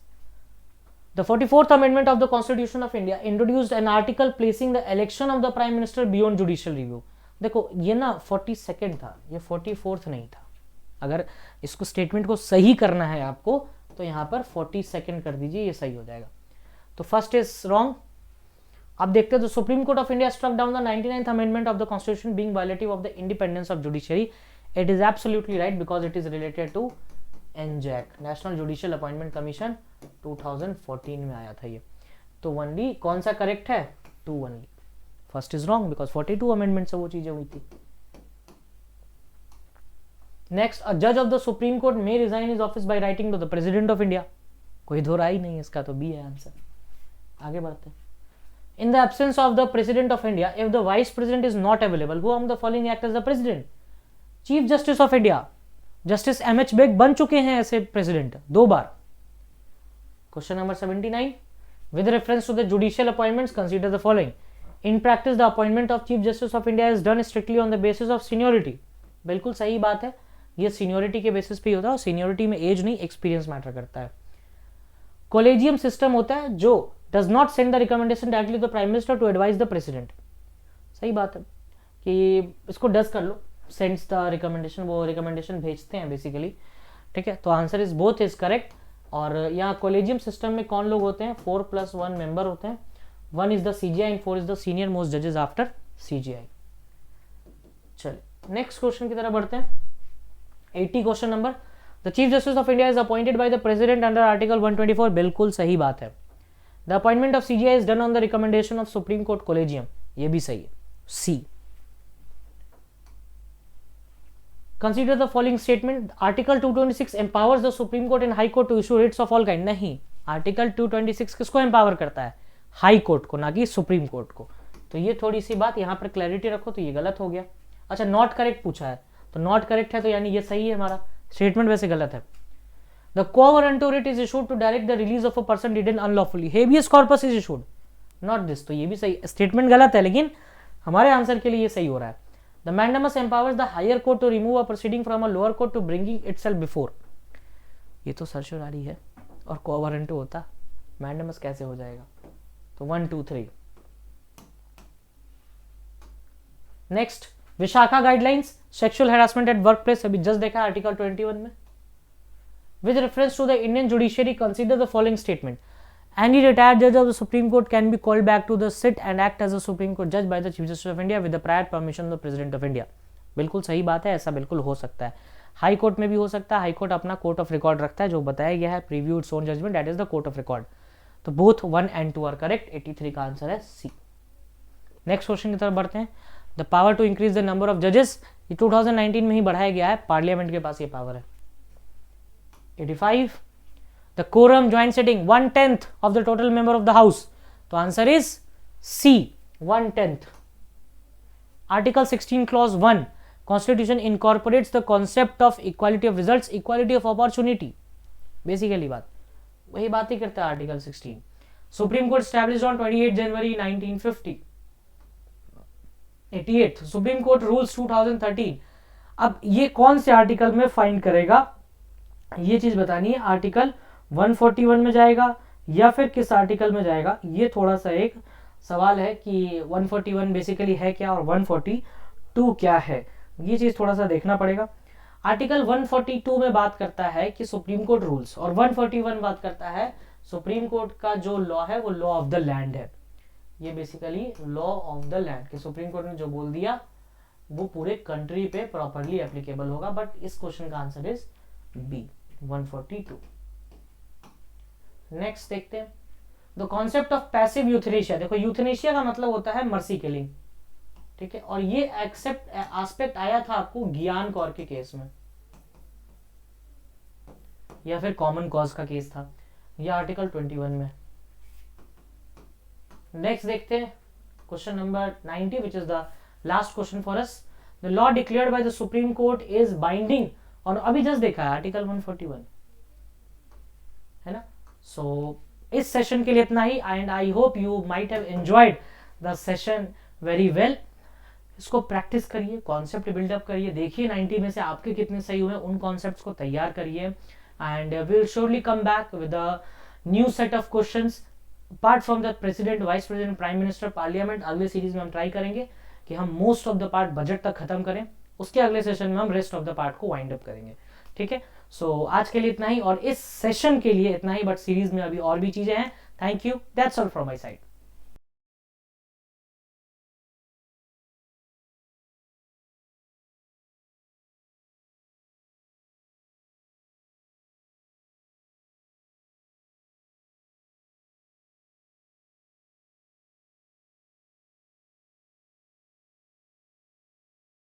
the 44th amendment of the constitution of India introduced an article placing the election of the prime minister beyond judicial review। देखो, ये ना 42nd था, ये 44th नहीं था। अगर इसको स्टेटमेंट को सही करना है आपको, तो यहाँ पर 42nd कर दीजिए, ये सही हो जाएगा। तो फर्स्ट इज रॉन्ग। अब देखते हैं, तो Supreme court of India struck down the 99th amendment of the constitution being violative of the independence of judiciary। it is absolutely right because it is related to NJAC, national judicial appointment commission, 2014 में आया था ये। तो only कौन सा correct है? 2 only. First is wrong because 42 amendment से वो चीजें हुई थी। नेक्स्ट, अ जज of the supreme Court may resign his office by writing to the president of India. कोई दो राय नहीं, इसका तो बी है आंसर। आगे बढ़ते हैं। In the absence of the president of India, if the vice president is not available, who among the following act as the president? Chief justice of India, justice MH Beg बन चुके हैं ऐसे president 2 बार। Question number 79, with reference to the judicial appointments consider the following. In practice the appointment of chief justice of India is done strictly on the basis of seniority. बिल्कुल सही बात है, ये सीनियोरिटी के बेसिस पे ही होता है, और सीनियोरिटी में एज नहीं, एक्सपीरियंस मैटर करता है। कोलेजियम सिस्टम होता है जो does not send the recommendation directly to the prime minister to advise the president. सही बात है कि इसको डज कर लो, सेंड्स द रिकमेंडेशन, वो रिकमेंडेशन भेजते हैं बेसिकली। ठीक है, तो answer is both is correct. और यहाँ कोलेजियम सिस्टम में कौन लोग होते हैं? 4+1 मेंबर होते हैं। 1 is the CJI and 4 is the senior most जजेस आफ्टर CJI। चलिए नेक्स्ट क्वेश्चन की तरफ बढ़ते हैं। 80 question number, the chief justice of India is appointed by the president under article 124। बिल्कुल सही बात है। The appointment of CJI is done on the recommendation of supreme court collegium, ये भी सही है, सी। Consider the following statement. Article 226 empowers the Supreme Court and High Court to issue writs of all kind। नहीं, Article 226 किसको empower करता है? High court को, ना कि सुप्रीम कोर्ट को। तो ये थोड़ी सी बात यहाँ पर क्लैरिटी रखो, तो ये गलत हो गया। अच्छा नॉट करेक्ट पूछा है, तो नॉट करेक्ट है तो यानी ये सही है, हमारा स्टेटमेंट वैसे गलत है। The quo warranto writ is issued to direct the release of a person detain unlawfully, habeas corpus is issued, not this, तो ये भी सही, स्टेटमेंट गलत है लेकिन हमारे आंसर के लिए ये सही हो रहा है। The mandamus empowers the higher court to remove a proceeding from a lower court to bringing itself before, ये तो सर्चुरारी है और क्वो वारंटो होता, मैंडेमस कैसे हो जाएगा, तो 1 2 3। Next Vishakha guidelines sexual harassment at work place, अभी जस्ट देखा आर्टिकल 21 में। With reference to the Indian judiciary consider the following statement, any retired judge of the Supreme Court can be called back to the sit and act as a Supreme Court judge by the Chief Justice of India with the prior permission of the President of India। बिल्कुल सही बात है, ऐसा बिल्कुल हो सकता है, high court में भी हो सकता है, हाई कोर्ट अपना कोर्ट ऑफ रिकॉर्ड रखता है, जो बताया गया है preview its own judgement that is the court of record, तो बोथ 1 and 2 आर करेक्ट, 83 का आंसर है सी। नेक्स्ट क्वेश्चन की तरफ बढ़ते हैं। The power to increase the number of जजेस, ये 2019 में ही बढ़ाया गया है, पार्लियामेंट के पास ये पावर है। 85 the quorum joint sitting 1/10 of the total member of the house, तो answer is C 1/10। Article 16 clause 1 constitution incorporates the concept of equality of results, equality of opportunity, basically बात वही बात ही करता है article 16। Supreme Court established on 28 January 1950। 88 Supreme Court rules 2013, अब ये कौन से आर्टिकल में फाइंड करेगा ये चीज बतानी है, आर्टिकल 141 में जाएगा या फिर किस आर्टिकल में जाएगा, ये थोड़ा सा एक सवाल है कि 141 बेसिकली है क्या और 142 क्या है, ये चीज थोड़ा सा देखना पड़ेगा। आर्टिकल 142 में बात करता है कि सुप्रीम कोर्ट रूल्स, और 141 बात करता है सुप्रीम कोर्ट का जो लॉ है वो लॉ ऑफ द लैंड है, ये basically law of the land कि सुप्रीम कोर्ट ने जो बोल दिया वो पूरे कंट्री पे प्रॉपरली एप्लीकेबल होगा, बट इस क्वेश्चन का आंसर इज बी 142। नेक्स्ट देखते हैं the concept of passive euthanasia, देखो यूथनेशिया का मतलब होता है मर्सी किलिंग, ठीक है, और ये एक्सेप्ट एस्पेक्ट आया था आपको ज्ञान कौर के केस में या फिर कॉमन कॉज का केस था, ये आर्टिकल 21 में। नेक्स्ट देखते हैं question number 90 which is the last question for us. The law declared by the supreme court is binding, और अभी जस्ट देखा है आर्टिकल 141 है ना। सो इस सेशन के लिए इतना ही, and I hope you might have enjoyed the session very well. इसको प्रैक्टिस करिए, कॉन्सेप्ट बिल्डअप करिए, देखिए 90 में से आपके कितने सही हुए, उन कॉन्सेप्ट्स को तैयार करिए, and we will surely come back with a new set of questions apart from the president, vice president, prime minister, parliament. अगले सीरीज में हम ट्राई करेंगे कि हम most of the part budget तक खत्म करें, उसके अगले सेशन में हम रेस्ट ऑफ द पार्ट को वाइंड अप करेंगे, ठीक है। सो आज के लिए इतना ही और इस सेशन के लिए इतना ही, बट सीरीज में अभी और भी चीजें हैं। Thank you, that's all from my side.